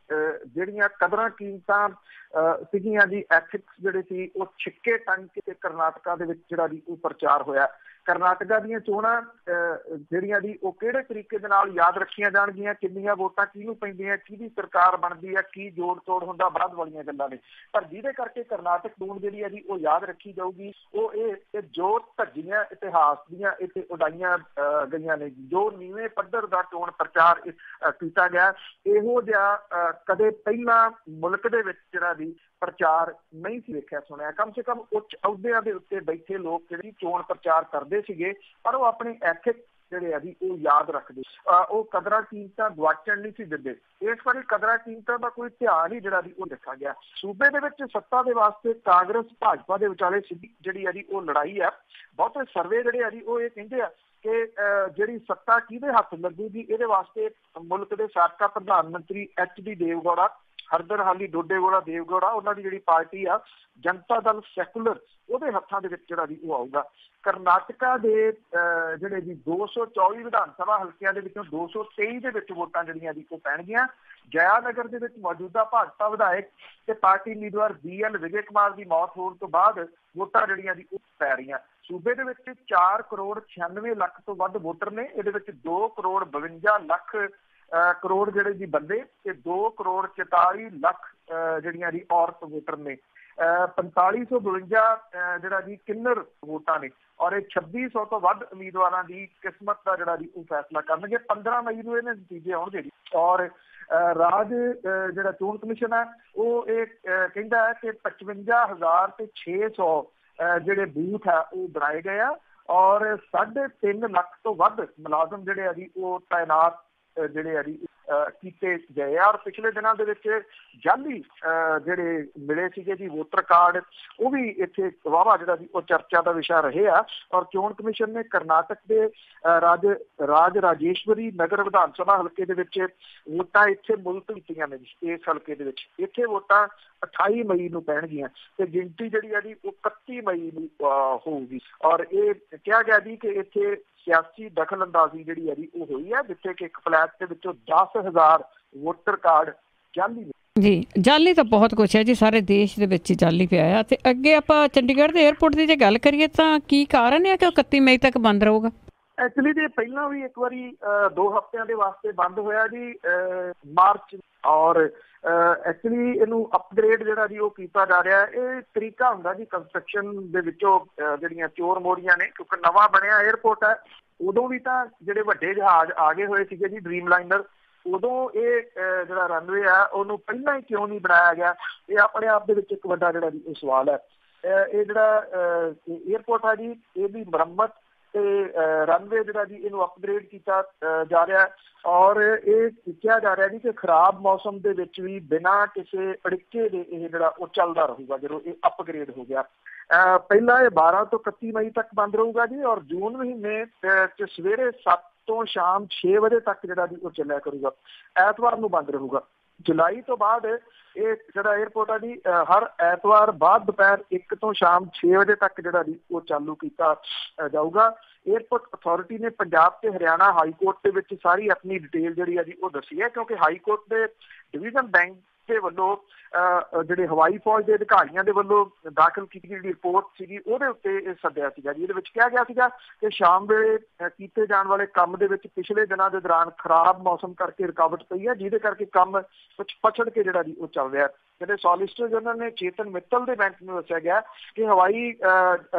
ਜਿਹੜੀਆਂ ਕਦਰਾਂ ਕੀਮਤਾਂ ਸੀਗੀਆਂ ਜੀ, ਐਥਿਕਸ ਜਿਹੜੇ ਸੀ ਉਹ ਛਿੱਕੇ ਟੰਗ ਕੇ ਕਰਨਾਟਕਾ ਦੇ ਵਿੱਚ ਜਿਹੜਾ ਜੀ ਉਹ ਪ੍ਰਚਾਰ ਹੋਇਆ। ਕਰਨਾਟਕਾ ਦੀਆਂ ਚੋਣਾਂ ਜਿਹੜੀਆਂ ਦੀ ਉਹ ਕਿਹੜੇ ਤਰੀਕੇ ਦੇ ਨਾਲ ਯਾਦ ਰੱਖੀਆਂ ਜਾਣਗੀਆਂ, ਕਿੰਨੀਆਂ ਵੋਟਾਂ ਕਿਹਨੂੰ ਪੈਂਦੀਆਂ, ਕਿਹਦੀ ਸਰਕਾਰ ਬਣਦੀ ਹੈ, ਕੀ ਜੋੜ ਤੋੜ ਹੁੰਦਾ, ਬਾਅਦ ਵਾਲੀਆਂ ਗੱਲਾਂ ਨੇ। ਪਰ ਜਿਹਦੇ ਕਰਕੇ ਕਰਨਾਟਕ ਚੋਣ ਜਿਹੜੀ ਹੈ ਜੀ ਉਹ ਯਾਦ ਰੱਖੀ ਜਾਊਗੀ, ਉਹ ਇਹ ਜੋ ਧੱਜੀਆਂ ਇਤਿਹਾਸ ਦੀਆਂ ਇੱਥੇ ਉਡਾਈਆਂ ਗਈਆਂ ਨੇ, ਜੋ ਨੀਵੇਂ ਪੱਧਰ ਦਾ ਚੋਣ ਪ੍ਰਚਾਰ ਕੀਤਾ ਗਿਆ, ਇਹੋ ਜਿਹਾ ਕਦੇ ਪਹਿਲਾਂ ਮੁਲਕ ਦੇ ਵਿੱਚ ਜਿਹੜਾ ਦੀ ਪ੍ਰਚਾਰ ਨਹੀਂ ਸੀ ਵੇਖਿਆ ਸੁਣਿਆ। ਕਮ ਸੇ ਕਮ ਉੱਚ ਅਹੁਦਿਆਂ ਦੇ ਉੱਤੇ ਬੈਠੇ ਲੋਕ ਜਿਹੜੀ ਚੋਣ ਪ੍ਰਚਾਰ ਕਰਦੇ ਸੀਗੇ, ਪਰ ਉਹ ਆਪਣੇ ਐਥਿਕ ਜਿਹੜੇ ਆ ਜੀ ਉਹ ਯਾਦ ਰੱਖਦੇ, ਉਹ ਕਦਰਾਂ ਕੀਮਤਾਂ ਗੁਆਚਣ ਨਹੀਂ ਸੀ ਦਿੰਦੇ। ਇਸ ਵਾਰੀ ਕਦਰਾਂ ਕੀਮਤਾਂ ਦਾ ਕੋਈ ਧਿਆਨ ਹੀ ਜਿਹੜਾ ਦੀ ਉਹ ਦੇਖਿਆ ਗਿਆ। ਸੂਬੇ ਦੇ ਵਿੱਚ ਸੱਤਾ ਦੇ ਵਾਸਤੇ ਕਾਂਗਰਸ ਭਾਜਪਾ ਦੇ ਵਿਚਾਲੇ ਜਿਹੜੀ ਆ ਜੀ ਉਹ ਲੜਾਈ ਆ। ਬਹੁਤੇ ਸਰਵੇ ਜਿਹੜੇ ਆ ਜੀ ਉਹ ਇਹ ਕਹਿੰਦੇ ਆ ਕਿ ਜਿਹੜੀ ਸੱਤਾ ਕਿਹਦੇ ਹੱਥ ਲੱਗੂਗੀ, ਇਹਦੇ ਵਾਸਤੇ ਮੁਲਕ ਦੇ ਸਾਬਕਾ ਪ੍ਰਧਾਨ ਮੰਤਰੀ HD ਦੇਵਗੌੜਾ, ਹਰਦਰ ਹਾਲੀ ਡੋਡੇਗੋੜਾ ਦੇਵਗੌੜਾ, ਉਹਨਾਂ ਦੀ ਜਿਹੜੀ ਪਾਰਟੀ ਆ ਜਨਤਾ ਦਲ ਸੈਕੂਲਰ, ਉਹਦੇ ਹੱਥਾਂ ਦੇ ਵਿੱਚ ਜਿਹੜਾ ਵੀ ਉਹ ਆਊਗਾ। ਕਰਨਾਟਕਾ ਦੇ ਜਿਹੜੇ ਜੀ 224 ਵਿਧਾਨ ਸਭਾ ਹਲਕਿਆਂ ਦੇ ਵਿੱਚੋਂ 223 ਦੇ ਵਿੱਚ ਵੋਟਾਂ ਜਿਹੜੀਆਂ ਜੀ ਉਹ ਪੈਣਗੀਆਂ। ਜਯਾਨਗਰ ਦੇ ਵਿੱਚ ਮੌਜੂਦਾ ਭਾਜਪਾ ਵਿਧਾਇਕ ਤੇ ਪਾਰਟੀ ਉਮੀਦਵਾਰ BL ਵਿਜੇ ਕੁਮਾਰ ਦੀ ਮੌਤ ਹੋਣ ਤੋਂ ਬਾਅਦ ਵੋਟਾਂ ਜਿਹੜੀਆਂ ਜੀ ਉਹ ਪੈ ਰਹੀਆਂ। ਸੂਬੇ ਦੇ ਵਿੱਚ 4 ਕਰੋੜ 96 ਲੱਖ ਤੋਂ ਵੱਧ ਵੋਟਰ ਨੇ। ਇਹਦੇ ਵਿੱਚ 2 ਕਰੋੜ 52 ਲੱਖ ਕਰੋੜ ਜਿਹੜੇ ਜੀ ਬੰਦੇ ਤੇ 2 ਕਰੋੜ 44 ਲੱਖ ਜਿਹੜੀਆਂ ਜੀ ਔਰਤ ਵੋਟਰ ਨੇ। 4552 ਜਿਹੜਾ ਜੀ ਕਿੰਨਰ ਵੋਟਾਂ ਨੇ, ਔਰ ਇਹ 2600 ਤੋਂ ਵੱਧ ਉਮੀਦਵਾਰਾਂ ਦੀ ਕਿਸਮਤ ਦਾ ਜਿਹੜਾ ਜੀ ਉਹ ਫੈਸਲਾ ਕਰਨਗੇ। 15 ਮਈ ਨੂੰ ਇਹਨੇ ਨਤੀਜੇ ਆਉਣਗੇ ਜੀ। ਔਰ ਰਾਜ ਜਿਹੜਾ ਚੋਣ ਕਮਿਸ਼ਨ ਹੈ ਉਹ ਇਹ ਕਹਿੰਦਾ ਹੈ ਕਿ 55,600 ਜਿਹੜੇ ਬੂਥ ਆ ਉਹ ਬਣਾਏ ਗਏ ਆ, ਔਰ 3.5 ਲੱਖ ਤੋਂ ਵੱਧ ਮੁਲਾਜ਼ਮ ਜਿਹੜੇ ਆ ਜੀ ਉਹ ਤਾਇਨਾਤ ਜਿਹੜੇ ਆ ਜੀ ਕੀਤੇ ਗਏ ਆ। ਔਰ ਪਿਛਲੇ ਦਿਨਾਂ ਦੇ ਵਿੱਚ ਜਾਲੀ ਜਿਹੜੇ ਮਿਲੇ ਸੀਗੇ ਜੀ ਵੋਟਰ ਕਾਰਡ, ਉਹ ਵੀ ਇੱਥੇ ਵਾਹਵਾ ਜਿਹੜਾ ਜੀ ਉਹ ਚਰਚਾ ਦਾ ਵਿਸ਼ਾ ਰਹੇ ਆ। ਔਰ ਚੋਣ ਕਮਿਸ਼ਨ ਨੇ ਕਰਨਾਟਕ ਦੇ ਰਾਜੇਸ਼ਵਰੀ ਨਗਰ ਵਿਧਾਨ ਸਭਾ ਹਲਕੇ ਦੇ ਵਿੱਚ ਵੋਟਾਂ ਇੱਥੇ ਮੁਲਤਵੀ ਕੀਤੀਆਂ ਨੇ ਜੀ। ਇਸ ਹਲਕੇ ਦੇ ਵਿੱਚ ਇੱਥੇ ਵੋਟਾਂ 28 ਮਈ ਨੂੰ ਪੈਣਗੀਆਂ ਤੇ ਗਿਣਤੀ ਜਿਹੜੀ ਆ ਜੀ ਉਹ 31 ਮਈ ਨੂੰ ਹੋਊਗੀ। ਔਰ ਇਹ ਕਿਹਾ ਗਿਆ ਜੀ ਕਿ ਇੱਥੇ ਸਿਆਸੀ ਦਖਲ ਅੰਦਾਜ਼ੀ ਜਿਹੜੀ ਹੈ ਜੀ ਉਹ ਹੋਈ ਹੈ, ਜਿੱਥੇ ਕਿ ਇੱਕ ਫਲੈਟ ਦੇ ਵਿੱਚੋਂ 10,000 ਵੋਟਰ ਕਾਰਡ ਜਾਲੀ ਜੀ। ਜਾਲੀ ਤਾਂ ਬਹੁਤ ਕੁਛ ਹੈ ਜੀ, ਸਾਰੇ ਦੇਸ਼ ਦੇ ਵਿੱਚ ਜਾਲੀ ਪਿਆ ਆ। ਤੇ ਅੱਗੇ ਆਪਾਂ ਚੰਡੀਗੜ੍ਹ ਦੇ ਏਅਰਪੋਰਟ ਦੀ ਜੇ ਗੱਲ ਕਰੀਏ ਤਾਂ ਕੀ ਕਾਰਨ ਹੈ ਕਿ ਉਹ 31 ਮਈ ਤੱਕ ਬੰਦ ਰਹੂਗਾ? ਐਕਚੁਅਲੀ ਤੇ ਪਹਿਲਾਂ ਵੀ ਇੱਕ ਵਾਰੀ 2 ਹਫ਼ਤਿਆਂ ਦੇ ਵਾਸਤੇ ਬੰਦ ਹੋਇਆ ਜੀ ਮਾਰਚ। ਔਰ ਐਕਚੁਅਲੀ ਇਹਨੂੰ ਅਪਗ੍ਰੇਡ ਜਿਹੜਾ ਜੀ ਉਹ ਕੀਤਾ ਜਾ ਰਿਹਾ। ਇਹ ਤਰੀਕਾ ਹੁੰਦਾ ਜੀ ਕੰਸਟਰਕਸ਼ਨ ਦੇ ਵਿੱਚੋਂ ਜਿਹੜੀਆਂ ਚੋਰ ਮੋਰੀਆਂ ਨੇ, ਕਿਉਂਕਿ ਨਵਾਂ ਬਣਿਆ ਏਅਰਪੋਰਟ ਹੈ। ਉਦੋਂ ਵੀ ਤਾਂ ਜਿਹੜੇ ਵੱਡੇ ਜਹਾਜ਼ ਆ ਗਏ ਹੋਏ ਸੀਗੇ ਜੀ ਡ੍ਰੀਮ ਲਾਈਨਰ, ਉਦੋਂ ਇਹ ਜਿਹੜਾ ਰਨਵੇ ਆ ਉਹਨੂੰ ਪਹਿਲਾਂ ਹੀ ਕਿਉਂ ਨਹੀਂ ਬਣਾਇਆ ਗਿਆ, ਇਹ ਆਪਣੇ ਆਪ ਦੇ ਵਿੱਚ ਇੱਕ ਵੱਡਾ ਜਿਹੜਾ ਜੀ ਉਹ ਸਵਾਲ ਹੈ। ਇਹ ਜਿਹੜਾ ਏਅਰਪੋਰਟ ਹੈ ਜੀ ਇਹਦੀ ਮੁਰੰਮਤ ਤੇ ਰਨਵੇ ਜਿਹੜਾ ਜੀ ਇਹਨੂੰ ਅਪਗ੍ਰੇਡ ਕੀਤਾ ਜਾ ਰਿਹਾ। ਔਰ ਇਹ ਕਿਹਾ ਜਾ ਰਿਹਾ ਜੀ ਕਿ ਖਰਾਬ ਮੌਸਮ ਦੇ ਵਿੱਚ ਵੀ ਬਿਨਾਂ ਕਿਸੇ ਅੜਿੱਕੇ ਦੇ ਇਹ ਜਿਹੜਾ ਉਹ ਚੱਲਦਾ ਰਹੂਗਾ ਜਦੋਂ ਇਹ ਅਪਗ੍ਰੇਡ ਹੋ ਗਿਆ। ਪਹਿਲਾਂ ਇਹ 12 ਤੋਂ 31 ਮਈ ਤੱਕ ਬੰਦ ਰਹੂਗਾ ਜੀ। ਔਰ ਜੂਨ ਮਹੀਨੇ ਚ ਸਵੇਰੇ 7 ਤੋਂ ਸ਼ਾਮ 6 ਵਜੇ ਤੱਕ ਜਿਹੜਾ ਜੀ ਉਹ ਚੱਲਿਆ ਕਰੂਗਾ। ਐਤਵਾਰ ਨੂੰ ਬੰਦ ਰਹੂਗਾ। ਜੁਲਾਈ ਤੋਂ ਬਾਅਦ ਇਹ ਜਿਹੜਾ ਏਅਰਪੋਰਟ ਆ ਜੀ ਹਰ ਐਤਵਾਰ ਬਾਅਦ ਦੁਪਹਿਰ 1 ਤੋਂ ਸ਼ਾਮ 6 ਵਜੇ ਤੱਕ ਜਿਹੜਾ ਜੀ ਉਹ ਚਾਲੂ ਕੀਤਾ ਜਾਊਗਾ। ਏਅਰਪੋਰਟ ਅਥਾਰਟੀ ਨੇ ਪੰਜਾਬ ਤੇ ਹਰਿਆਣਾ ਹਾਈ ਕੋਰਟ ਦੇ ਵਿੱਚ ਸਾਰੀ ਆਪਣੀ ਡਿਟੇਲ ਜਿਹੜੀ ਆ ਜੀ ਉਹ ਦੱਸੀ ਹੈ, ਕਿਉਂਕਿ ਹਾਈ ਕੋਰਟ ਦੇ ਡਿਵੀਜ਼ਨ ਬੈਂਚ ਦੇ ਵੱਲੋਂ ਜਿਹੜੇ ਹਵਾਈ ਫੌਜ ਦੇ ਅਧਿਕਾਰੀਆਂ ਦੇ ਵੱਲੋਂ ਦਾਖਲ ਕੀਤੀ ਜਿਹੜੀ ਰਿਪੋਰਟ ਸੀਗੀ ਉਹਦੇ ਉੱਤੇ ਇਹ ਸੱਦਿਆ ਸੀਗਾ ਜੀ। ਇਹਦੇ ਵਿੱਚ ਕਿਹਾ ਗਿਆ ਸੀਗਾ ਕਿ ਸ਼ਾਮ ਵੇਲੇ ਕੀਤੇ ਜਾਣ ਵਾਲੇ ਕੰਮ ਦੇ ਵਿੱਚ ਪਿਛਲੇ ਦਿਨਾਂ ਦੇ ਦੌਰਾਨ ਖਰਾਬ ਮੌਸਮ ਕਰਕੇ ਰੁਕਾਵਟ ਪਈ ਹੈ, ਜਿਹਦੇ ਕਰਕੇ ਕੰਮ ਕੁਛ ਪਛੜ ਕੇ ਜਿਹੜਾ ਜੀ ਉਹ ਚੱਲ ਰਿਹਾ। ਜਿਹੜੇ ਸੋਲਿਸਿਟਰ ਜਨਰਲ ਨੇ ਚੇਤਨ ਮਿੱਤਲ ਦੇ ਬੈਂਚ ਨੂੰ ਦੱਸਿਆ ਗਿਆ ਕਿ ਹਵਾਈ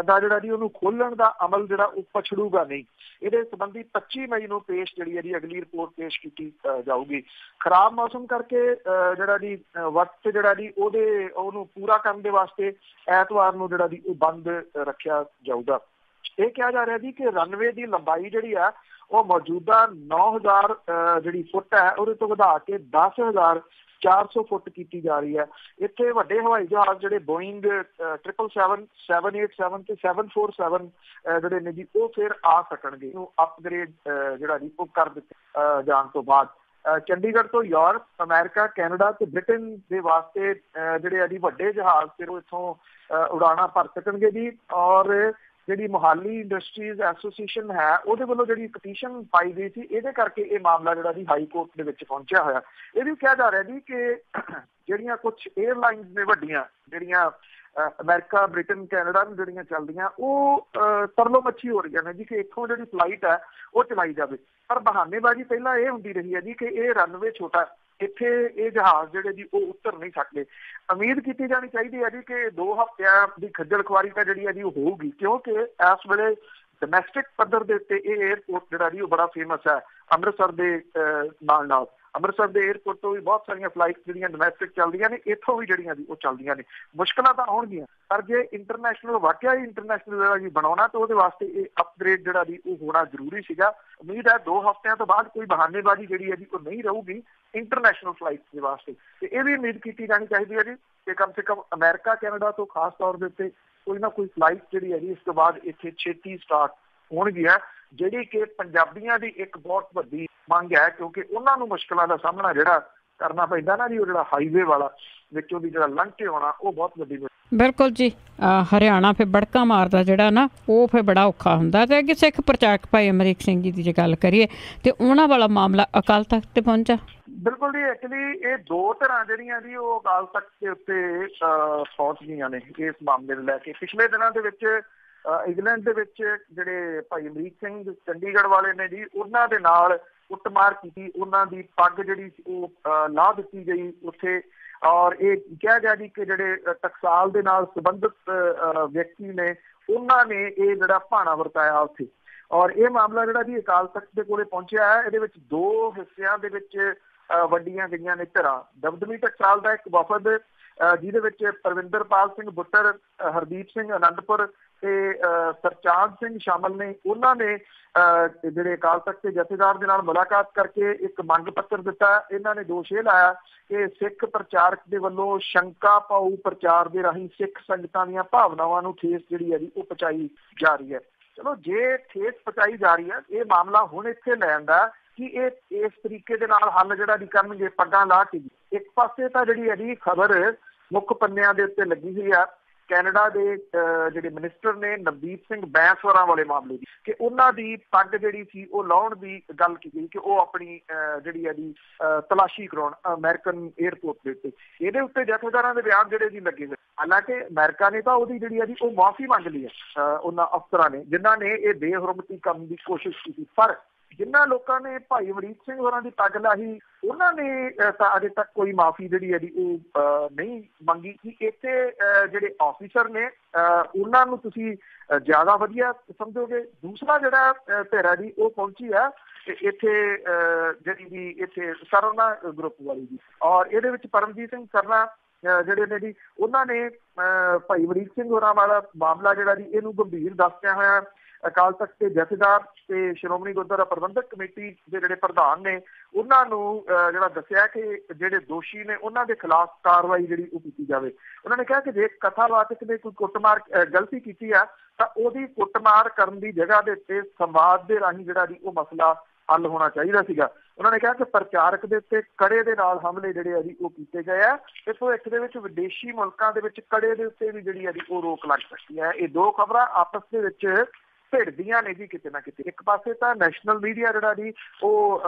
ਦਾ ਜਿਹੜਾ ਜੀ ਉਹਨੂੰ ਖੋਲਣ ਦਾ ਅਮਲ ਜਿਹੜਾ ਉਹ ਪਛੜੂਗਾ ਨਹੀਂ। ਇਹਦੇ ਸੰਬੰਧੀ 25 ਮਈ ਨੂੰ ਪੇਸ਼ ਜਿਹੜੀ ਹੈ ਜੀ ਅਗਲੀ ਰਿਪੋਰਟ ਪੇਸ਼ ਕੀਤੀ ਜਾਊਗੀ। ਖਰਾਬ ਮੌਸਮ ਕਰਕੇ ਜਿਹੜਾ ਜੀ ਵਕਤ ਜਿਹੜਾ ਜੀ ਉਹਨੂੰ ਪੂਰਾ ਕਰਨ ਦੇ ਵਾਸਤੇ ਐਤਵਾਰ ਨੂੰ ਜਿਹੜਾ ਜੀ ਉਹ ਬੰਦ ਰੱਖਿਆ ਜਾਊਗਾ। ਇਹ ਕਿਹਾ ਜਾ ਰਿਹਾ ਜੀ ਕਿ ਰਨਵੇ ਦੀ ਲੰਬਾਈ ਜਿਹੜੀ ਆ ਉਹ ਮੌਜੂਦਾ 9,000 ਜਿਹੜੀ ਫੁੱਟ ਹੈ ਉਹਦੇ ਤੋਂ ਵਧਾ ਕੇ 10,400 ਫੁੱਟ ਕੀਤੀ ਜਾ ਰਹੀ ਹੈ। ਇੱਥੇ ਵੱਡੇ ਹਵਾਈ ਜਹਾਜ਼ ਜਿਹੜੇ ਬੋਇੰਗ 777, 787 ਤੇ 747 ਜਿਹੜੇ ਨੇ ਜੀ ਉਹ ਫਿਰ ਆ ਸਕਣਗੇ ਉਹ ਅਪਗ੍ਰੇਡ ਜਿਹੜਾ ਜੀ ਉਹ ਕਰ ਦਿੱਤੇ ਜਾਣ ਤੋਂ ਬਾਅਦ। ਚੰਡੀਗੜ੍ਹ ਤੋਂ ਯੂਰਪ, ਅਮਰੀਕਾ, ਕੈਨੇਡਾ ਤੇ ਬ੍ਰਿਟੇਨ ਦੇ ਵਾਸਤੇ ਜਿਹੜੇ ਆ ਜੀ ਵੱਡੇ ਜਹਾਜ਼ ਫਿਰ ਉਹ ਇੱਥੋਂ ਉਡਾਣਾ ਭਰ ਸਕਣਗੇ ਜੀ। ਔਰ ਜਿਹੜੀ ਮੁਹਾਲੀ ਇੰਡਸਟਰੀਜ਼ ਐਸੋਸੀਏਸ਼ਨ ਹੈ ਉਹਦੇ ਵੱਲੋਂ ਜਿਹੜੀ ਪਟੀਸ਼ਨ ਪਾਈ ਗਈ ਸੀ, ਇਹਦੇ ਕਰਕੇ ਇਹ ਮਾਮਲਾ ਜਿਹੜਾ ਜੀ ਹਾਈ ਕੋਰਟ ਦੇ ਵਿੱਚ ਪਹੁੰਚਿਆ ਹੋਇਆ। ਇਹ ਵੀ ਕਿਹਾ ਜਾ ਰਿਹਾ ਜੀ ਕਿ ਜਿਹੜੀਆਂ ਕੁਛ ਏਅਰਲਾਈਨਸ ਨੇ ਵੱਡੀਆਂ ਜਿਹੜੀਆਂ ਅਮਰੀਕਾ, ਬ੍ਰਿਟਨ, ਕੈਨੇਡਾ ਨੂੰ ਜਿਹੜੀਆਂ ਚੱਲਦੀਆਂ ਉਹ ਤਰਲੋ ਮੱਛੀ ਹੋ ਰਹੀਆਂ ਨੇ ਜੀ ਕਿ ਇੱਥੋਂ ਜਿਹੜੀ ਫਲਾਈਟ ਹੈ ਉਹ ਚਲਾਈ ਜਾਵੇ। ਪਰ ਬਹਾਨੇਬਾਜ਼ੀ ਪਹਿਲਾਂ ਇਹ ਹੁੰਦੀ ਰਹੀ ਹੈ ਜੀ ਕਿ ਇਹ ਰਨਵੇ ਛੋਟਾ, ਇੱਥੇ ਇਹ ਜਹਾਜ਼ ਜਿਹੜੇ ਜੀ ਉਹ ਉਤਰ ਨਹੀਂ ਸਕਦੇ। ਉਮੀਦ ਕੀਤੀ ਜਾਣੀ ਚਾਹੀਦੀ ਹੈ ਜੀ ਕਿ 2 ਹਫ਼ਤਿਆਂ ਦੀ ਖੱਜਲ ਖੁਆਰੀ ਤਾਂ ਜਿਹੜੀ ਹੈ ਜੀ ਉਹ ਹੋਊਗੀ, ਕਿਉਂਕਿ ਇਸ ਵੇਲੇ ਡੋਮੈਸਟਿਕ ਪੱਧਰ ਦੇ ਉੱਤੇ ਇਹ ਏਅਰਪੋਰਟ ਜਿਹੜਾ ਜੀ ਉਹ ਬੜਾ ਫੇਮਸ ਹੈ ਅੰਮ੍ਰਿਤਸਰ ਦੇ ਨਾਲ। ਅੰਮ੍ਰਿਤਸਰ ਦੇ ਏਅਰਪੋਰਟ ਤੋਂ ਵੀ ਬਹੁਤ ਸਾਰੀਆਂ ਫਲਾਈਟ ਜਿਹੜੀਆਂ ਡੋਮੈਸਟਿਕ ਚੱਲਦੀਆਂ ਨੇ, ਇੱਥੋਂ ਵੀ ਜਿਹੜੀਆਂ ਜੀ ਉਹ ਚੱਲਦੀਆਂ ਨੇ। ਮੁਸ਼ਕਲਾਂ ਤਾਂ ਆਉਣਗੀਆਂ, ਪਰ ਜੇ ਇੰਟਰਨੈਸ਼ਨਲ ਵਾਕਿਆ ਹੀ ਇੰਟਰਨੈਸ਼ਨਲ ਜਿਹੜਾ ਜੀ ਬਣਾਉਣਾ ਤਾਂ ਉਹਦੇ ਵਾਸਤੇ ਇਹ ਅਪਗ੍ਰੇਡ ਜਿਹੜਾ ਜੀ ਉਹ ਹੋਣਾ ਜ਼ਰੂਰੀ ਸੀਗਾ। ਉਮੀਦ ਹੈ 2 ਹਫ਼ਤਿਆਂ ਤੋਂ ਬਾਅਦ ਕੋਈ ਬਹਾਨੇਬਾਜ਼ੀ ਜਿਹੜੀ ਹੈ ਜੀ ਉਹ ਨਹੀਂ ਰਹੂਗੀ ਇੰਟਰਨੈਸ਼ਨਲ ਫਲਾਈਟ ਦੇ ਵਾਸਤੇ। ਤੇ ਇਹ ਵੀ ਉਮੀਦ ਕੀਤੀ ਜਾਣੀ ਚਾਹੀਦੀ ਹੈ ਜੀ ਕਿ ਕਮ ਸੇ ਕਮ ਅਮਰੀਕਾ, ਕੈਨੇਡਾ ਤੋਂ ਖਾਸ ਤੌਰ ਦੇ ਉੱਤੇ ਕੋਈ ਨਾ ਕੋਈ ਫਲਾਈਟ ਜਿਹੜੀ ਹੈ ਜੀ ਇਸ ਤੋਂ ਬਾਅਦ ਇੱਥੇ ਛੇਤੀ ਸਟਾਰਟ ਹੋਣਗੀਆਂ, ਜਿਹੜੀ ਕਿ ਪੰਜਾਬੀਆਂ ਦੀ ਇੱਕ ਬਹੁਤ ਵੱਡੀ ਮੰਗ ਹੈ, ਕਿਉਂਕਿ ਉਹਨਾਂ ਨੂੰ ਮੁਸ਼ਕਲਾਂ ਦਾ ਸਾਹਮਣਾ ਜਿਹੜਾ ਕਰਨਾ ਪੈਂਦਾ ਨਾ ਜੀ, ਉਹ ਜਿਹੜਾ ਹਾਈਵੇ ਵਾਲਾ ਵਿੱਚੋਂ ਦੀ ਜਿਹੜਾ ਲੰਘ ਕੇ ਆਉਣਾ ਉਹ ਬਹੁਤ ਵੱਡੀ। ਬਿਲਕੁਲ ਜੀ, ਹਰਿਆਣਾ ਫਿਰ ਬੜਕਾ ਮਾਰਦਾ ਜਿਹੜਾ ਨਾ ਉਹ ਫਿਰ ਬੜਾ ਔਖਾ ਹੁੰਦਾ। ਤੇ ਅੱਗੇ ਸਿੱਖ ਪ੍ਰਚਾਰਕ ਭਾਈ ਅਮਰੀਕ ਸਿੰਘ ਜੀ ਦੀ ਜੇ ਗੱਲ ਕਰੀਏ ਤੇ ਉਹਨਾਂ ਵਾਲਾ ਮਾਮਲਾ ਅਕਾਲ ਤਖਤ ਤੇ ਪਹੁੰਚਾ। ਬਿਲਕੁਲ ਜੀ, ਐਕਚੁਅਲੀ ਇਹ 2 ਧਿਰਾਂ ਜਿਹੜੀਆਂ ਜੀ ਉਹ ਅਕਾਲ ਤਖਤ ਦੇ ਉੱਤੇ ਪਹੁੰਚ ਗਈਆਂ ਨੇ ਇਸ ਮਾਮਲੇ ਨੂੰ ਲੈ ਕੇ। ਪਿਛਲੇ ਦਿਨਾਂ ਦੇ ਵਿੱਚ ਇੰਗਲੈਂਡ ਦੇ ਵਿੱਚ ਜਿਹੜੇ ਭਾਈ ਅਮਰੀਕ ਸਿੰਘ ਚੰਡੀਗੜ੍ਹ ਵਾਲੇ ਨੇ ਜੀ, ਉਹਨਾਂ ਦੇ ਨਾਲ ਕੁੱਟਮਾਰ ਕੀਤੀ, ਉਹਨਾਂ ਦੀ ਪੱਗ ਜਿਹੜੀ ਉਹ ਲਾਹ ਦਿੱਤੀ ਗਈ ਉੱਥੇ, ਔਰ ਇਹ ਕਿਹਾ ਗਿਆ ਜੀ ਕਿ ਜਿਹੜੇ ਟਕਸਾਲ ਦੇ ਨਾਲ ਸੰਬੰਧਿਤ ਵਿਅਕਤੀ ਨੇ ਉਹਨਾਂ ਨੇ ਇਹ ਜਿਹੜਾ ਭਾਣਾ ਵਰਤਾਇਆ ਉੱਥੇ। ਔਰ ਇਹ ਮਾਮਲਾ ਜਿਹੜਾ ਜੀ ਅਕਾਲ ਤਖਤ ਦੇ ਕੋਲੇ ਪਹੁੰਚਿਆ ਹੈ। ਇਹਦੇ ਵਿੱਚ 2 ਹਿੱਸਿਆਂ ਦੇ ਵਿੱਚ ਵੰਡੀਆਂ ਗਈਆਂ ਨੇ ਧਿਰਾਂ। ਦਮਦਮੀ ਟਕਸਾਲ ਦਾ ਇੱਕ ਵਫਦ ਜਿਹਦੇ ਵਿੱਚ ਪਰਵਿੰਦਰਪਾਲ ਸਿੰਘ ਬੁੱਟਰ, ਹਰਦੀਪ ਸਿੰਘ ਅਨੰਦਪੁਰ ਤੇ ਸਰਚਾਂਦ ਸਿੰਘ ਸ਼ਾਮਲ ਨੇ। ਉਹਨਾਂ ਨੇ ਜਿਹੜੇ ਅਕਾਲ ਤਖਤ ਦੇ ਜਥੇਦਾਰ ਦੇ ਨਾਲ ਮੁਲਾਕਾਤ ਕਰਕੇ ਇੱਕ ਮੰਗ ਪੱਤਰ ਦਿੱਤਾ। ਇਹਨਾਂ ਨੇ ਦੋਸ਼ ਇਹ ਲਾਇਆ ਕਿ ਸਿੱਖ ਪ੍ਰਚਾਰਕ ਦੇ ਵੱਲੋਂ ਸ਼ੰਕਾ ਪਾਊ ਪ੍ਰਚਾਰ ਦੇ ਰਾਹੀਂ ਸਿੱਖ ਸੰਗਤਾਂ ਦੀਆਂ ਭਾਵਨਾਵਾਂ ਨੂੰ ਠੇਸ ਜਿਹੜੀ ਹੈ ਜੀ ਉਹ ਪਹੁੰਚਾਈ ਜਾ ਰਹੀ ਹੈ। ਚਲੋ, ਜੇ ਠੇਸ ਪਹੁੰਚਾਈ ਜਾ ਰਹੀ ਹੈ, ਇਹ ਮਾਮਲਾ ਹੁਣ ਇੱਥੇ ਲੈ ਆਂਦਾ ਕਿ ਇਹ ਇਸ ਤਰੀਕੇ ਦੇ ਨਾਲ ਹੱਲ ਜਿਹੜਾ ਨਹੀਂ ਕਰਨਗੇ ਪੱਗਾਂ ਲਾ ਕੇ। ਇੱਕ ਪਾਸੇ ਤਾਂ ਜਿਹੜੀ ਹੈ ਜੀ ਖਬਰ ਮੁੱਖ ਪੰਨਿਆਂ ਦੇ ਉੱਤੇ ਲੱਗੀ ਹੋਈ ਆ ਕੈਨੇਡਾ ਦੇ ਜਿਹੜੇ ਮਿਨਿਸਟਰ ਨੇ ਨਵਦੀਪ ਸਿੰਘ ਬੈਂਸਵਰਾਂ ਵਾਲੇ ਮਾਮਲੇ ਦੀ, ਕਿ ਉਹਨਾਂ ਦੀ ਪੱਗ ਜਿਹੜੀ ਸੀ ਉਹ ਲਾਉਣ ਦੀ ਗੱਲ ਕੀਤੀ ਕਿ ਉਹ ਆਪਣੀ ਜਿਹੜੀ ਹੈ ਜੀ ਤਲਾਸ਼ੀ ਕਰਾਉਣ ਅਮਰੀਕਨ ਏਅਰਪੋਰਟ ਦੇ ਉੱਤੇ। ਇਹਦੇ ਉੱਤੇ ਜਥੇਦਾਰਾਂ ਦੇ ਬਿਆਨ ਜਿਹੜੇ ਜੀ ਲੱਗੇ ਹੋਏ। ਹਾਲਾਂਕਿ ਅਮਰੀਕਾ ਨੇ ਤਾਂ ਉਹਦੀ ਜਿਹੜੀ ਹੈ ਜੀ ਉਹ ਮਾਫੀ ਮੰਗ ਲਈ ਹੈ ਉਹਨਾਂ ਅਫਸਰਾਂ ਨੇ ਜਿਨ੍ਹਾਂ ਨੇ ਇਹ ਬੇਹਰਮਤੀ ਕਰਨ ਦੀ ਕੋਸ਼ਿਸ਼ ਕੀਤੀ। ਪਰ ਜਿਨ੍ਹਾਂ ਲੋਕਾਂ ਨੇ ਭਾਈ ਅਮਰੀਕ ਸਿੰਘ ਹੋਰਾਂ ਦੀ ਪੱਗ ਲਾਹੀ, ਉਹਨਾਂ ਨੇ ਤਾਂ ਅਜੇ ਤੱਕ ਕੋਈ ਮਾਫੀ ਜਿਹੜੀ ਹੈ ਜੀ ਉਹ ਨਹੀਂ ਮੰਗੀ। ਕਿ ਇੱਥੇ ਜਿਹੜੇ ਆਫਿਸਰ ਨੇ ਉਹਨਾਂ ਨੂੰ ਤੁਸੀਂ ਜ਼ਿਆਦਾ ਵਧੀਆ ਸਮਝੋਗੇ। ਦੂਸਰਾ ਜਿਹੜਾ ਧਿਰ ਜੀ ਉਹ ਪਹੁੰਚੀ ਹੈ ਇੱਥੇ ਜਿਹੜੀ ਵੀ ਇੱਥੇ ਸਰਨਾ ਗਰੁੱਪ ਵਾਲੀ ਜੀ, ਔਰ ਇਹਦੇ ਵਿੱਚ ਪਰਮਜੀਤ ਸਿੰਘ ਸਰਨਾ ਜਿਹੜੇ ਨੇ ਜੀ ਉਹਨਾਂ ਨੇ ਭਾਈ ਅਮਰੀਕ ਸਿੰਘ ਹੋਰਾਂ ਵਾਲਾ ਮਾਮਲਾ ਜਿਹੜਾ ਜੀ ਇਹਨੂੰ ਗੰਭੀਰ ਦੱਸਦਿਆਂ ਹੋਇਆ ਅਕਾਲ ਤਖਤ ਦੇ ਜਥੇਦਾਰ ਤੇ ਸ਼੍ਰੋਮਣੀ ਗੁਰਦੁਆਰਾ ਪ੍ਰਬੰਧਕ ਕਮੇਟੀ ਦੇ ਜਿਹੜੇ ਪ੍ਰਧਾਨ ਨੇ ਉਹਨਾਂ ਨੂੰ ਜਿਹੜਾ ਦੱਸਿਆ ਕਿ ਜਿਹੜੇ ਦੋਸ਼ੀ ਨੇ ਉਹਨਾਂ ਦੇ ਖਿਲਾਫ ਕਾਰਵਾਈ ਜਿਹੜੀ ਉਹ ਕੀਤੀ ਜਾਵੇ। ਉਹਨਾਂ ਨੇ ਕਿਹਾ ਕਿ ਜੇ ਕਥਾਵਾਚਕ ਨੇ ਕੋਈ ਕੁੱਟਮਾਰ ਗਲਤੀ ਕੀਤੀ ਆ ਤਾਂ ਉਹਦੀ ਕੁੱਟਮਾਰ ਕਰਨ ਦੀ ਜਗ੍ਹਾ ਦੇ ਉੱਤੇ ਸੰਵਾਦ ਦੇ ਰਾਹੀਂ ਜਿਹੜਾ ਜੀ ਉਹ ਮਸਲਾ ਹੱਲ ਹੋਣਾ ਚਾਹੀਦਾ ਸੀਗਾ। ਉਹਨਾਂ ਨੇ ਕਿਹਾ ਕਿ ਪ੍ਰਚਾਰਕ ਦੇ ਉੱਤੇ ਕੜੇ ਦੇ ਨਾਲ ਹਮਲੇ ਜਿਹੜੇ ਆ ਜੀ ਉਹ ਕੀਤੇ ਗਏ ਆ ਤੇ ਭਵਿੱਖ ਦੇ ਵਿੱਚ ਵਿਦੇਸ਼ੀ ਮੁਲਕਾਂ ਦੇ ਵਿੱਚ ਕੜੇ ਦੇ ਉੱਤੇ ਵੀ ਜਿਹੜੀ ਆ ਜੀ ਉਹ ਰੋਕ ਲੱਗ ਸਕਦੀ ਹੈ। ਇਹ 2 ਖਬਰਾਂ ਆਪਸ ਦੇ ਵਿੱਚ ਭਿੜਦੀਆਂ ਨੇ ਜੀ ਕਿਤੇ ਨਾ ਕਿਤੇ। ਇੱਕ ਪਾਸੇ ਤਾਂ ਨੈਸ਼ਨਲ ਮੀਡੀਆ ਜਿਹੜਾ ਜੀ ਉਹ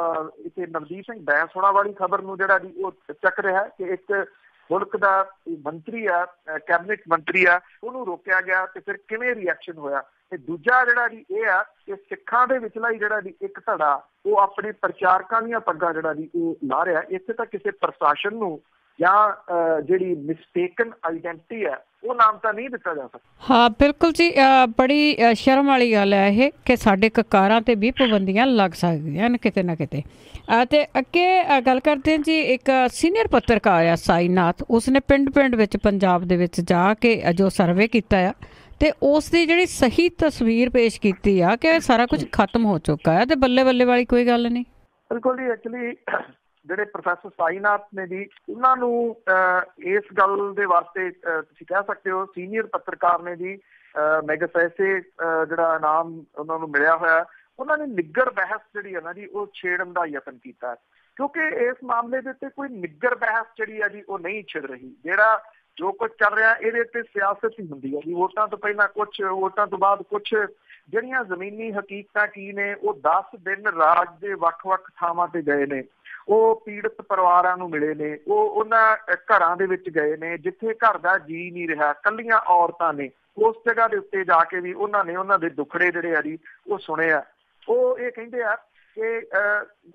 ਇੱਥੇ ਨਵਦੀਪ ਸਿੰਘ ਬੈਂਸ ਹੋਣਾ ਵਾਲੀ ਖਬਰ ਨੂੰ ਜਿਹੜਾ ਜੀ ਉਹ ਚੱਕ ਰਿਹਾ ਕਿ ਇੱਕ ਮੁਲਕ ਦਾ ਮੰਤਰੀ ਆ, ਕੈਬਨਿਟ ਮੰਤਰੀ ਆ, ਉਹਨੂੰ ਰੋਕਿਆ ਗਿਆ ਤੇ ਫਿਰ ਕਿਵੇਂ ਰਿਐਕਸ਼ਨ ਹੋਇਆ। ਤੇ ਦੂਜਾ ਜਿਹੜਾ ਜੀ ਇਹ ਆ ਕਿ ਸਿੱਖਾਂ ਦੇ ਵਿਚਲਾ ਹੀ ਜਿਹੜਾ ਜੀ ਇੱਕ ਧੜਾ ਉਹ ਆਪਣੇ ਪ੍ਰਚਾਰਕਾਂ ਦੀਆਂ ਪੱਗਾਂ ਜਿਹੜਾ ਜੀ ਉਹ ਲਾ ਰਿਹਾ। ਇੱਥੇ ਤਾਂ ਕਿਸੇ ਪ੍ਰਸ਼ਾਸਨ ਨੂੰ ਜਾਂ ਜਿਹੜੀ ਮਿਸਟੇਕਨ ਆਈਡੈਂਟਿਟੀ ਹੈ ਉਹ ਨਾਮ ਤਾਂ ਨਹੀਂ ਦਿੱਤਾ ਜਾ ਸਕਦਾ। ਹਾਂ ਬਿਲਕੁਲ ਜੀ, ਬੜੀ ਸ਼ਰਮ ਵਾਲੀ ਗੱਲ ਹੈ ਇਹ ਕਿ ਸਾਡੇ ਕਕਾਰਾਂ ਤੇ ਵੀ ਪਾਬੰਦੀਆਂ ਲੱਗ ਸਕਦੀਆਂ ਨੇ ਕਿਤੇ ਨਾ ਕਿਤੇ। ਤੇ ਅੱਗੇ ਗੱਲ ਕਰਦੇ ਹਾਂ ਜੀ, ਇੱਕ ਸੀਨੀਅਰ ਪੱਤਰਕਾਰ ਆ ਸਾਈਨਾਥ, ਉਸਨੇ ਪਿੰਡ ਵਿੱਚ ਪੰਜਾਬ ਦੇ ਵਿੱਚ ਜਾ ਕੇ ਜੋ ਸਰਵੇ ਕੀਤਾ ਆ ਤੇ ਉਸ ਦੀ ਜਿਹੜੀ ਸਹੀ ਤਸਵੀਰ ਪੇਸ਼ ਕੀਤੀ ਆ ਕਿ ਸਾਰਾ ਕੁਝ ਖਤਮ ਹੋ ਚੁੱਕਾ ਹੈ ਤੇ ਬੱਲੇ ਬੱਲੇ ਵਾਲੀ ਕੋਈ ਗੱਲ ਨਹੀਂ। ਬਿਲਕੁਲ ਜੀ, ਐਕਚੁਅਲੀ ਜਿਹੜੇ ਪ੍ਰੋਫੈਸਰ ਸਾਈਨਾਥ ਨੇ ਜੀ ਉਹਨਾਂ ਨੂੰ ਇਸ ਗੱਲ ਦੇ ਵਾਸਤੇ ਤੁਸੀਂ ਕਹਿ ਸਕਦੇ ਹੋ ਸੀਨੀਅਰ ਪੱਤਰਕਾਰ ਨੇ ਜੀ ਮੈਗਸੈਸੇ ਜਿਹੜਾ ਇਨਾਮ ਉਹਨਾਂ ਨੂੰ ਮਿਲਿਆ ਹੋਇਆ। ਉਹਨਾਂ ਨੇ ਨਿੱਗਰ ਬਹਿਸ ਜਿਹੜੀ ਹੈ ਨਾ ਜੀ ਉਹ ਛੇੜਨ ਦਾ ਯਤਨ ਕੀਤਾ ਕਿਉਂਕਿ ਇਸ ਮਾਮਲੇ ਦੇ ਉੱਤੇ ਕੋਈ ਨਿੱਗਰ ਬਹਿਸ ਜਿਹੜੀ ਆ ਜੀ ਉਹ ਨਹੀਂ ਛਿੜ ਰਹੀ। ਜਿਹੜਾ ਜੋ ਕੁਝ ਚੱਲ ਰਿਹਾ ਇਹਦੇ ਉੱਤੇ ਸਿਆਸਤ ਹੀ ਹੁੰਦੀ ਹੈ ਜੀ। ਵੋਟਾਂ ਤੋਂ ਪਹਿਲਾਂ ਕੁਛ, ਵੋਟਾਂ ਤੋਂ ਬਾਅਦ ਕੁਛ। ਜਿਹੜੀਆਂ ਜ਼ਮੀਨੀ ਹਕੀਕਤਾਂ ਕੀ ਨੇ ਉਹ 10 ਦਿਨ ਰਾਜ ਦੇ ਵੱਖ-ਵੱਖ ਥਾਵਾਂ ਤੇ ਗਏ ਨੇ ਉਹ ਪੀੜਤ ਪਰਿਵਾਰਾਂ ਨੂੰ ਮਿਲੇ ਨੇ, ਉਹ ਉਹਨਾਂ ਘਰਾਂ ਦੇ ਵਿੱਚ ਗਏ ਨੇ ਜਿੱਥੇ ਘਰ ਦਾ ਜੀ ਨਹੀਂ ਰਿਹਾ, ਕੱਲੀਆਂ ਔਰਤਾਂ ਨੇ। ਉਸ ਜਗ੍ਹਾ ਦੇ ਉੱਤੇ ਜਾ ਕੇ ਵੀ ਉਹਨਾਂ ਨੇ ਉਹਨਾਂ ਦੇ ਦੁੱਖੜੇ ਜਿਹੜੇ ਆ ਜੀ ਉਹ ਸੁਣੇ ਆ। ਉਹ ਇਹ ਕਹਿੰਦੇ ਆ ਕਿ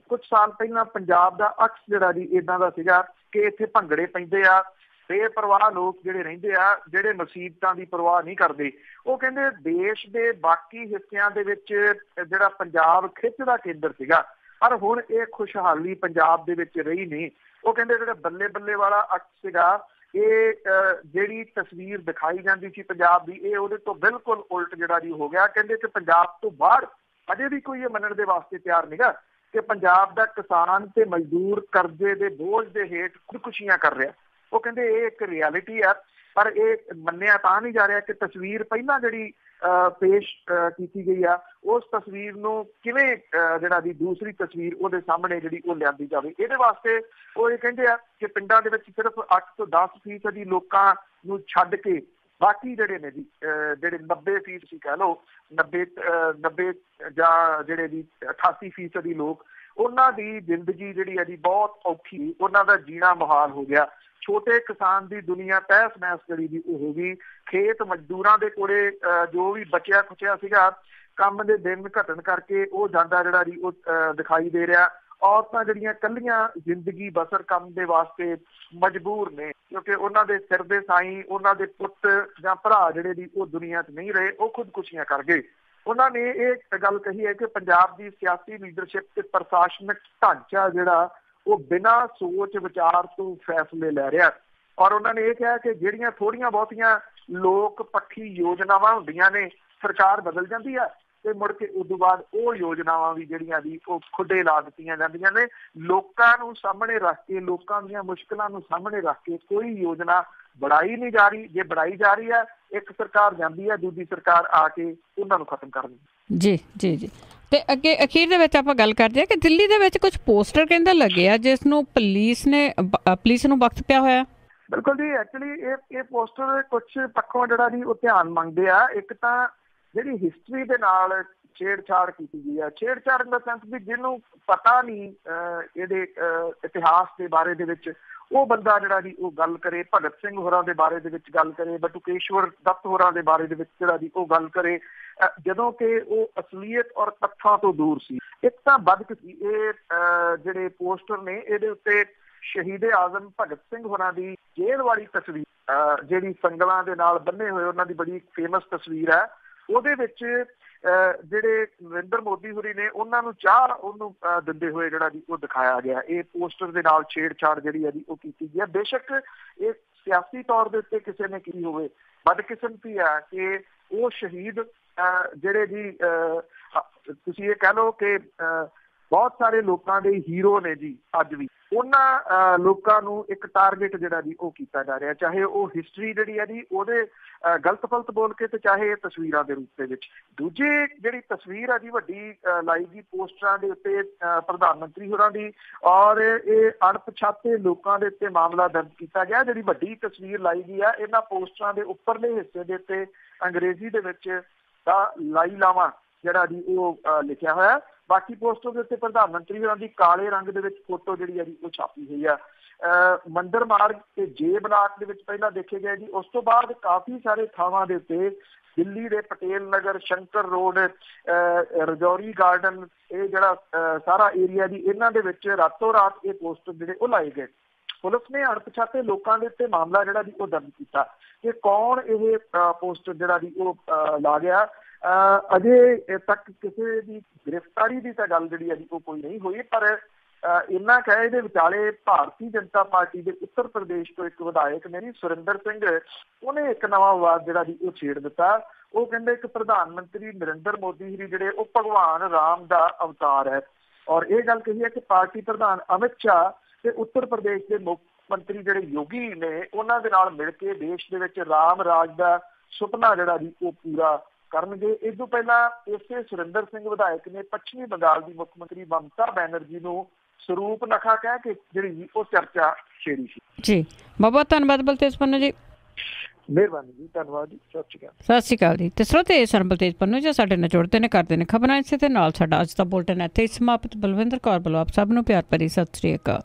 ਕੁਝ ਸਾਲ ਪਹਿਲਾਂ ਪੰਜਾਬ ਦਾ ਅਕਸ ਜਿਹੜਾ ਜੀ ਏਦਾਂ ਦਾ ਸੀਗਾ ਕਿ ਇੱਥੇ ਭੰਗੜੇ ਪੈਂਦੇ ਆ, ਬੇਪਰਵਾਹ ਲੋਕ ਜਿਹੜੇ ਰਹਿੰਦੇ ਆ, ਜਿਹੜੇ ਮੁਸੀਬਤਾਂ ਦੀ ਪਰਵਾਹ ਨਹੀਂ ਕਰਦੇ। ਉਹ ਕਹਿੰਦੇ ਦੇਸ਼ ਦੇ ਬਾਕੀ ਹਿੱਸਿਆਂ ਦੇ ਵਿੱਚ ਜਿਹੜਾ ਪੰਜਾਬ ਖਿੱਚ ਦਾ ਕੇਂਦਰ ਸੀਗਾ, ਪਰ ਹੁਣ ਇਹ ਖੁਸ਼ਹਾਲੀ ਪੰਜਾਬ ਦੇ ਵਿੱਚ ਰਹੀ ਨਹੀਂ। ਉਹ ਕਹਿੰਦੇ ਜਿਹੜਾ ਬੱਲੇ ਬੱਲੇ ਵਾਲਾ ਅਕਸ ਸੀਗਾ, ਇਹ ਜਿਹੜੀ ਤਸਵੀਰ ਦਿਖਾਈ ਜਾਂਦੀ ਸੀ ਪੰਜਾਬ ਦੀ, ਇਹ ਉਹਦੇ ਤੋਂ ਬਿਲਕੁਲ ਉਲਟ ਜਿਹੜਾ ਜੀ ਹੋ ਗਿਆ। ਕਹਿੰਦੇ ਕਿ ਪੰਜਾਬ ਤੋਂ ਬਾਹਰ ਅਜੇ ਵੀ ਕੋਈ ਇਹ ਮੰਨਣ ਦੇ ਵਾਸਤੇ ਤਿਆਰ ਨਹੀਂਗਾ ਕਿ ਪੰਜਾਬ ਦਾ ਕਿਸਾਨ ਤੇ ਮਜ਼ਦੂਰ ਕਰਜ਼ੇ ਦੇ ਬੋਝ ਦੇ ਹੇਠ ਖੁਦਕੁਸ਼ੀਆਂ ਕਰ ਰਿਹਾ। ਉਹ ਕਹਿੰਦੇ ਇਹ ਇੱਕ ਰਿਐਲਿਟੀ ਆ, ਪਰ ਇਹ ਮੰਨਿਆ ਤਾਂ ਨਹੀਂ ਜਾ ਰਿਹਾ ਕਿ ਤਸਵੀਰ ਪਹਿਲਾਂ ਜਿਹੜੀ ਪੇਸ਼ ਕੀਤੀ ਗਈ ਆ, ਉਸ ਤਸਵੀਰ ਨੂੰ ਕਿਵੇਂ ਜਿਹੜਾ ਦੀ ਦੂਸਰੀ ਤਸਵੀਰ ਉਹਦੇ ਸਾਹਮਣੇ ਜਿਹੜੀ ਉਹ ਲਿਆਂਦੀ ਜਾਵੇ। ਇਹਦੇ ਵਾਸਤੇ ਉਹ ਇਹ ਕਹਿੰਦੇ ਆ ਕਿ ਪਿੰਡਾਂ ਦੇ ਵਿੱਚ ਸਿਰਫ 8 ਤੋਂ 10% ਲੋਕਾਂ ਨੂੰ ਛੱਡ ਕੇ ਬਾਕੀ ਜਿਹੜੇ ਨੇ ਜੀ ਜਿਹੜੇ 90% ਕਹਿ ਲਓ, 90 ਜਾਂ ਜਿਹੜੇ ਜੀ 88% ਲੋਕ, ਉਹਨਾਂ ਦੀ ਜ਼ਿੰਦਗੀ ਜਿਹੜੀ ਹੈ ਜੀ ਬਹੁਤ ਔਖੀ, ਉਹਨਾਂ ਦਾ ਜੀਣਾ ਮੁਹਾਲ ਹੋ ਗਿਆ। ਛੋਟੇ ਕਿਸਾਨ ਦੀ ਦੁਨੀਆ ਤਹਿਸ ਨਹਿਸ ਜਿਹੜੀ ਦੀ ਉਹ ਹੋ ਗਈ। ਖੇਤ ਮਜ਼ਦੂਰਾਂ ਦੇ ਕੋਲੇ ਜੋ ਵੀ ਬਚਿਆ ਖੁਚਿਆ ਸੀਗਾ, ਕੰਮ ਦੇ ਦਿਨ ਘਟਣ ਕਰਕੇ ਉਹ ਜਾਂਦਾ ਜਿਹੜਾ ਜੀ ਉਹ ਦਿਖਾਈ ਦੇ ਰਿਹਾ। ਔਰਤਾਂ ਜਿਹੜੀਆਂ ਕੱਲੀਆਂ ਜ਼ਿੰਦਗੀ ਬਸਰ ਕਰਨ ਦੇ ਵਾਸਤੇ ਮਜਬੂਰ ਨੇ, ਕਿਉਂਕਿ ਉਹਨਾਂ ਦੇ ਸਿਰ ਦੇ ਸਾਈਂ, ਉਹਨਾਂ ਦੇ ਪੁੱਤ ਜਾਂ ਭਰਾ ਜਿਹੜੇ ਦੀ ਉਹ ਦੁਨੀਆ 'ਚ ਨਹੀਂ ਰਹੇ, ਉਹ ਖੁਦਕੁਸ਼ੀਆਂ ਕਰ ਗਏ। ਉਹਨਾਂ ਨੇ ਇਹ ਗੱਲ ਕਹੀ ਹੈ ਕਿ ਪੰਜਾਬ ਦੀ ਸਿਆਸੀ ਲੀਡਰਸ਼ਿਪ ਤੇ ਪ੍ਰਸ਼ਾਸਨਿਕ ਢਾਂਚਾ ਜਿਹੜਾ ਉਹ ਬਿਨਾਂ ਸੋਚ ਵਿਚਾਰ ਤੋਂ ਫੈਸਲੇ ਲੈ ਰਿਹਾ। ਔਰ ਉਹਨਾਂ ਨੇ ਇਹ ਕਿਹਾ ਕਿ ਜਿਹੜੀਆਂ ਥੋੜ੍ਹੀਆਂ ਬਹੁਤੀਆਂ ਲੋਕ ਪੱਖੀ ਯੋਜਨਾਵਾਂ ਹੁੰਦੀਆਂ ਨੇ, ਸਰਕਾਰ ਬਦਲ ਜਾਂਦੀ ਆ ਤੇ ਮੁੜ ਕੇ ਉਦੋਂ ਬਾਅਦ ਉਹ ਯੋਜਨਾਵਾਂ ਵੀ ਜਿਹੜੀਆਂ ਦੀ ਉਹ ਖੁੱਡੇ ਲਾ ਦਿੱਤੀਆਂ ਜਾਂਦੀਆਂ ਨੇ। ਲੋਕਾਂ ਨੂੰ ਸਾਹਮਣੇ ਰੱਖ ਕੇ, ਲੋਕਾਂ ਦੀਆਂ ਮੁਸ਼ਕਲਾਂ ਨੂੰ ਸਾਹਮਣੇ ਰੱਖ ਕੇ ਕੋਈ ਯੋਜਨਾ ਬਣਾਈ ਨਹੀਂ ਜਾ ਰਹੀ। ਜੇ ਬਣਾਈ ਜਾ ਰਹੀ ਹੈ, ਇੱਕ ਸਰਕਾਰ ਜਾਂਦੀ ਹੈ, ਦੂਜੀ ਸਰਕਾਰ ਆ ਕੇ ਉਹਨਾਂ ਨੂੰ ਖਤਮ ਕਰ ਦਿੰਦੀ। ਜੀ ਜੀ ਜੀ। ਤੇ ਅੱਗੇ ਅਖੀਰ ਦੇ ਵਿੱਚ ਆਪਾਂ ਗੱਲ ਕਰਦੇ ਹਾਂ ਕਿ ਦਿੱਲੀ ਦੇ ਵਿੱਚ ਕੁਝ ਪੋਸਟਰ ਕਹਿੰਦੇ ਲੱਗੇ ਆ ਜਿਸ ਨੂੰ ਪੁਲਿਸ ਨੂੰ ਵਕਤ ਪਿਆ ਹੋਇਆ। ਬਿਲਕੁਲ ਜੀ, ਐਕਚੁਅਲੀ ਇਹ ਪੋਸਟਰ ਕੁਝ ਪੱਖੋਂ ਜਿਹੜਾ ਜੀ ਉਹ ਧਿਆਨ ਮੰਗਦੇ ਆ। ਇੱਕ ਤਾਂ ਜਿਹੜੀ ਹਿਸਟਰੀ ਦੇ ਨਾਲ ਛੇੜਛਾੜ ਕੀਤੀ ਗਈ ਆ, ਛੇੜਛਾੜ ਇਨ ਦਾ ਸੈਂਸ ਵੀ ਜਿਹਨੂੰ ਪਤਾ ਨਹੀਂ ਇਹਦੇ ਇਤਿਹਾਸ ਦੇ ਬਾਰੇ ਦੇ ਵਿੱਚ, ਉਹ ਬੰਦਾ ਜਿਹੜਾ ਜੀ ਉਹ ਗੱਲ ਕਰੇ, ਭਗਤ ਸਿੰਘ ਹੋਰਾਂ ਦੇ ਬਾਰੇ ਦੇ ਵਿੱਚ ਗੱਲ ਕਰੇ, ਬਟੂਕੇਸ਼ਵਰ ਦੱਤ ਹੋਰਾਂ ਦੇ ਬਾਰੇ ਦੇ ਵਿੱਚ ਜਿਹੜਾ ਜੀ ਉਹ ਗੱਲ ਕਰੇ, ਜਦੋਂ ਕਿ ਉਹ ਅਸਲੀਅਤ ਔਰ ਤੱਥਾਂ ਤੋਂ ਦੂਰ ਸੀ। ਇੱਕ ਤਾਂ ਬਦਕਿਸਮਤੀ ਇਹ ਜਿਹੜੇ ਪੋਸਟਰ ਨੇ, ਇਹਦੇ ਉੱਤੇ ਸ਼ਹੀਦ ਆਜ਼ਮ ਭਗਤ ਸਿੰਘ ਹੋਰਾਂ ਦੀ ਜੇਲ੍ਹ ਵਾਲੀ ਤਸਵੀਰ ਜਿਹੜੀ ਸੰਗਲਾਂ ਦੇ ਨਾਲ ਬੰਨੇ ਹੋਏ, ਉਹਨਾਂ ਦੀ ਬੜੀ ਫੇਮਸ ਤਸਵੀਰ ਹੈ। ਉਹਦੇ ਵਿੱਚ ਜਿਹੜੇ ਨਰਿੰਦਰ ਮੋਦੀ ਹੋਰੀ ਨੇ ਉਹਨਾਂ ਨੂੰ ਚਾਹ ਉਹਨੂੰ ਦਿੰਦੇ ਹੋਏ ਜਿਹੜਾ ਜੀ ਉਹ ਦਿਖਾਇਆ ਗਿਆ। ਇਹ ਪੋਸਟਰ ਦੇ ਨਾਲ ਛੇੜਛਾੜ ਜਿਹੜੀ ਹੈ ਜੀ ਉਹ ਕੀਤੀ ਗਈ ਹੈ। ਬੇਸ਼ੱਕ ਇਹ ਸਿਆਸੀ ਤੌਰ ਦੇ ਉੱਤੇ ਕਿਸੇ ਨੇ ਕੀ ਹੋਵੇ, ਬਦਕਿਸਮਤੀ ਹੈ ਕਿ ਉਹ ਸ਼ਹੀਦ ਜਿਹੜੇ ਜੀ ਤੁਸੀਂ ਇਹ ਕਹਿ ਲਓ ਕਿ ਬਹੁਤ ਸਾਰੇ ਲੋਕਾਂ ਦੇ ਹੀਰੋ ਨੇ ਜੀ, ਅੱਜ ਵੀ ਉਹਨਾਂ ਲੋਕਾਂ ਨੂੰ ਇੱਕ ਟਾਰਗੇਟ ਜਿਹੜਾ ਜੀ ਉਹ ਕੀਤਾ ਜਾ ਰਿਹਾ, ਚਾਹੇ ਉਹ ਹਿਸਟਰੀ ਜਿਹੜੀ ਹੈ ਜੀ ਉਹਦੇ ਗਲਤ ਫਲਤ ਬੋਲ ਕੇ ਤੇ ਚਾਹੇ ਇਹ ਤਸਵੀਰਾਂ ਦੇ ਰੂਪ ਦੇ ਵਿੱਚ। ਦੂਜੀ ਜਿਹੜੀ ਤਸਵੀਰ ਆ ਜੀ ਵੱਡੀ ਲਾਈ ਗਈ ਪੋਸਟਰਾਂ ਦੇ ਉੱਤੇ ਪ੍ਰਧਾਨ ਮੰਤਰੀ ਹੋਰਾਂ ਦੀ, ਔਰ ਇਹ ਅਣਪਛਾਤੇ ਲੋਕਾਂ ਦੇ ਉੱਤੇ ਮਾਮਲਾ ਦਰਜ ਕੀਤਾ ਗਿਆ। ਜਿਹੜੀ ਵੱਡੀ ਤਸਵੀਰ ਲਾਈ ਗਈ ਆ, ਇਹਨਾਂ ਪੋਸਟਰਾਂ ਦੇ ਉੱਪਰਲੇ ਹਿੱਸੇ ਦੇ ਉੱਤੇ ਅੰਗਰੇਜ਼ੀ ਦੇ ਵਿੱਚ ਦਾ ਲਾਈ ਲਾਵਾਂ ਜਿਹੜਾ ਜੀ ਉਹ ਲਿਖਿਆ ਹੋਇਆ। ਬਾਕੀ ਪੋਸਟਰ ਦੇ ਉੱਤੇ ਪ੍ਰਧਾਨ ਮੰਤਰੀ ਹੋਰਾਂ ਦੀ ਕਾਲੇ ਰੰਗ ਦੇ ਵਿੱਚ ਫੋਟੋ ਜਿਹੜੀ ਹੈ ਜੀ ਉਹ ਛਾਪੀ ਹੋਈ ਆ। ਮੰਦਰ ਮਾਰਗ ਤੇ ਜੇ ਬਲਾਕ ਦੇ ਵਿੱਚ ਪਹਿਲਾਂ ਦੇਖੇ ਗਏ ਜੀ। ਉਸ ਤੋਂ ਬਾਅਦ ਕਾਫੀ ਸਾਰੇ ਥਾਵਾਂ ਦੇ ਉੱਤੇ ਦਿੱਲੀ ਦੇ ਪਟੇਲ ਨਗਰ, ਸ਼ੰਕਰ ਰੋਡ, ਰਜੌਰੀ ਗਾਰਡਨ, ਇਹ ਜਿਹੜਾ ਸਾਰਾ ਏਰੀਆ ਜੀ, ਇਹਨਾਂ ਦੇ ਵਿੱਚ ਰਾਤੋਂ ਰਾਤ ਇਹ ਪੋਸਟਰ ਜਿਹੜੇ ਉਹ ਲਾਏ ਗਏ। ਪੁਲਿਸ ਨੇ ਅਣਪਛਾਤੇ ਲੋਕਾਂ ਦੇ ਉੱਤੇ ਮਾਮਲਾ ਜਿਹੜਾ ਜੀ ਉਹ ਦਰਜ ਕੀਤਾ ਕਿ ਕੌਣ ਇਹ ਪੋਸਟਰ ਜਿਹੜਾ ਜੀ ਉਹ ਲਾ ਗਿਆ। ਅਜੇ ਤੱਕ ਕਿਸੇ ਦੀ ਗ੍ਰਿਫਤਾਰੀ ਦੀ ਤਾਂ ਗੱਲ ਜਿਹੜੀ ਹੈ ਜੀ ਉਹ ਕੋਈ ਨਹੀਂ ਹੋਈ, ਪਰ ਇੰਨਾ ਕਹਿ ਇਹਦੇ ਵਿਚਾਲੇ ਭਾਰਤੀ ਜਨਤਾ ਪਾਰਟੀ ਦੇ ਉੱਤਰ ਪ੍ਰਦੇਸ਼ ਤੋਂ ਇੱਕ ਵਿਧਾਇਕ ਨੇ ਜੀ, ਸੁਰਿੰਦਰ ਸਿੰਘ, ਉਹਨੇ ਇੱਕ ਨਵਾਂ ਵਿਵਾਦ ਜਿਹੜਾ ਜੀ ਉਹ ਛੇੜ ਦਿੱਤਾ। ਉਹ ਕਹਿੰਦੇ ਕਿ ਪ੍ਰਧਾਨ ਮੰਤਰੀ ਨਰਿੰਦਰ ਮੋਦੀ ਜੀ ਜਿਹੜੇ ਉਹ ਭਗਵਾਨ ਰਾਮ ਦਾ ਅਵਤਾਰ ਹੈ, ਔਰ ਇਹ ਗੱਲ ਕਹੀ ਹੈ ਕਿ ਪਾਰਟੀ ਪ੍ਰਧਾਨ ਅਮਿਤ ਸ਼ਾਹ ਤੇ ਉੱਤਰ ਪ੍ਰਦੇਸ਼ ਦੇ ਮੁੱਖ ਮੰਤਰੀ ਜਿਹੜੇ ਯੋਗੀ ਨੇ, ਉਹਨਾਂ ਦੇ ਨਾਲ ਮਿਲ ਕੇ ਦੇਸ਼ ਦੇ ਵਿੱਚ ਰਾਮ ਰਾਜ ਦਾ ਸੁਪਨਾ ਜਿਹੜਾ ਜੀ ਉਹ ਪੂਰਾ ਕਰਨਗੇ। ਇਸ ਤੋਂ ਪਹਿਲਾਂ ਇਸੇ ਸੁਰਿੰਦਰ ਸਿੰਘ ਵਿਧਾਇਕ ਨੇ ਪੱਛਮੀ ਬੰਗਾਲ ਦੀ ਮੁੱਖ ਮੰਤਰੀ ਮਮਤਾ ਬੈਨਰਜੀ ਨੂੰ ਸਰੂਪ ਨਖਾ ਕਹਿ ਕੇ ਜਿਹੜੀ ਉਹ ਚਰਚਾ ਛੇੜੀ ਸੀ। ਜੀ ਬਹੁਤ ਬਹੁਤ ਧੰਨਵਾਦ ਬਲਤੇਜ ਪੰਨੂ ਜੀ। ਮਿਹਰਬਾਨੀ ਜੀ, ਧੰਨਵਾਦ ਜੀ, ਸਤਿ ਸ਼੍ਰੀ ਅਕਾਲ। ਸਤਿ ਸ਼੍ਰੀ ਅਕਾਲ ਜੀ। ਤੇ ਸਰੋਤੇ ਇਹ ਸਨ ਬਲਤੇਜ ਪੰਨੂ ਜੀ ਸਾਡੇ ਨਾਲ ਜੁੜਦੇ ਨੇ, ਕਰਦੇ ਨੇ ਖਬਰਾਂ ਇਸੇ ਦੇ ਨਾਲ। ਸਾਡਾ ਅੱਜ ਦਾ ਬੁਲਟਨ ਇੱਥੇ ਹੀ ਸਮਾਪਤ। ਬਲਵਿੰਦਰ ਕੌਰ ਵੱਲੋਂ ਆਪ ਸਭ ਨੂੰ ਪਿਆਰ ਭਰੀ ਸਤਿ ਸ਼੍ਰੀ ਅਕਾਲ।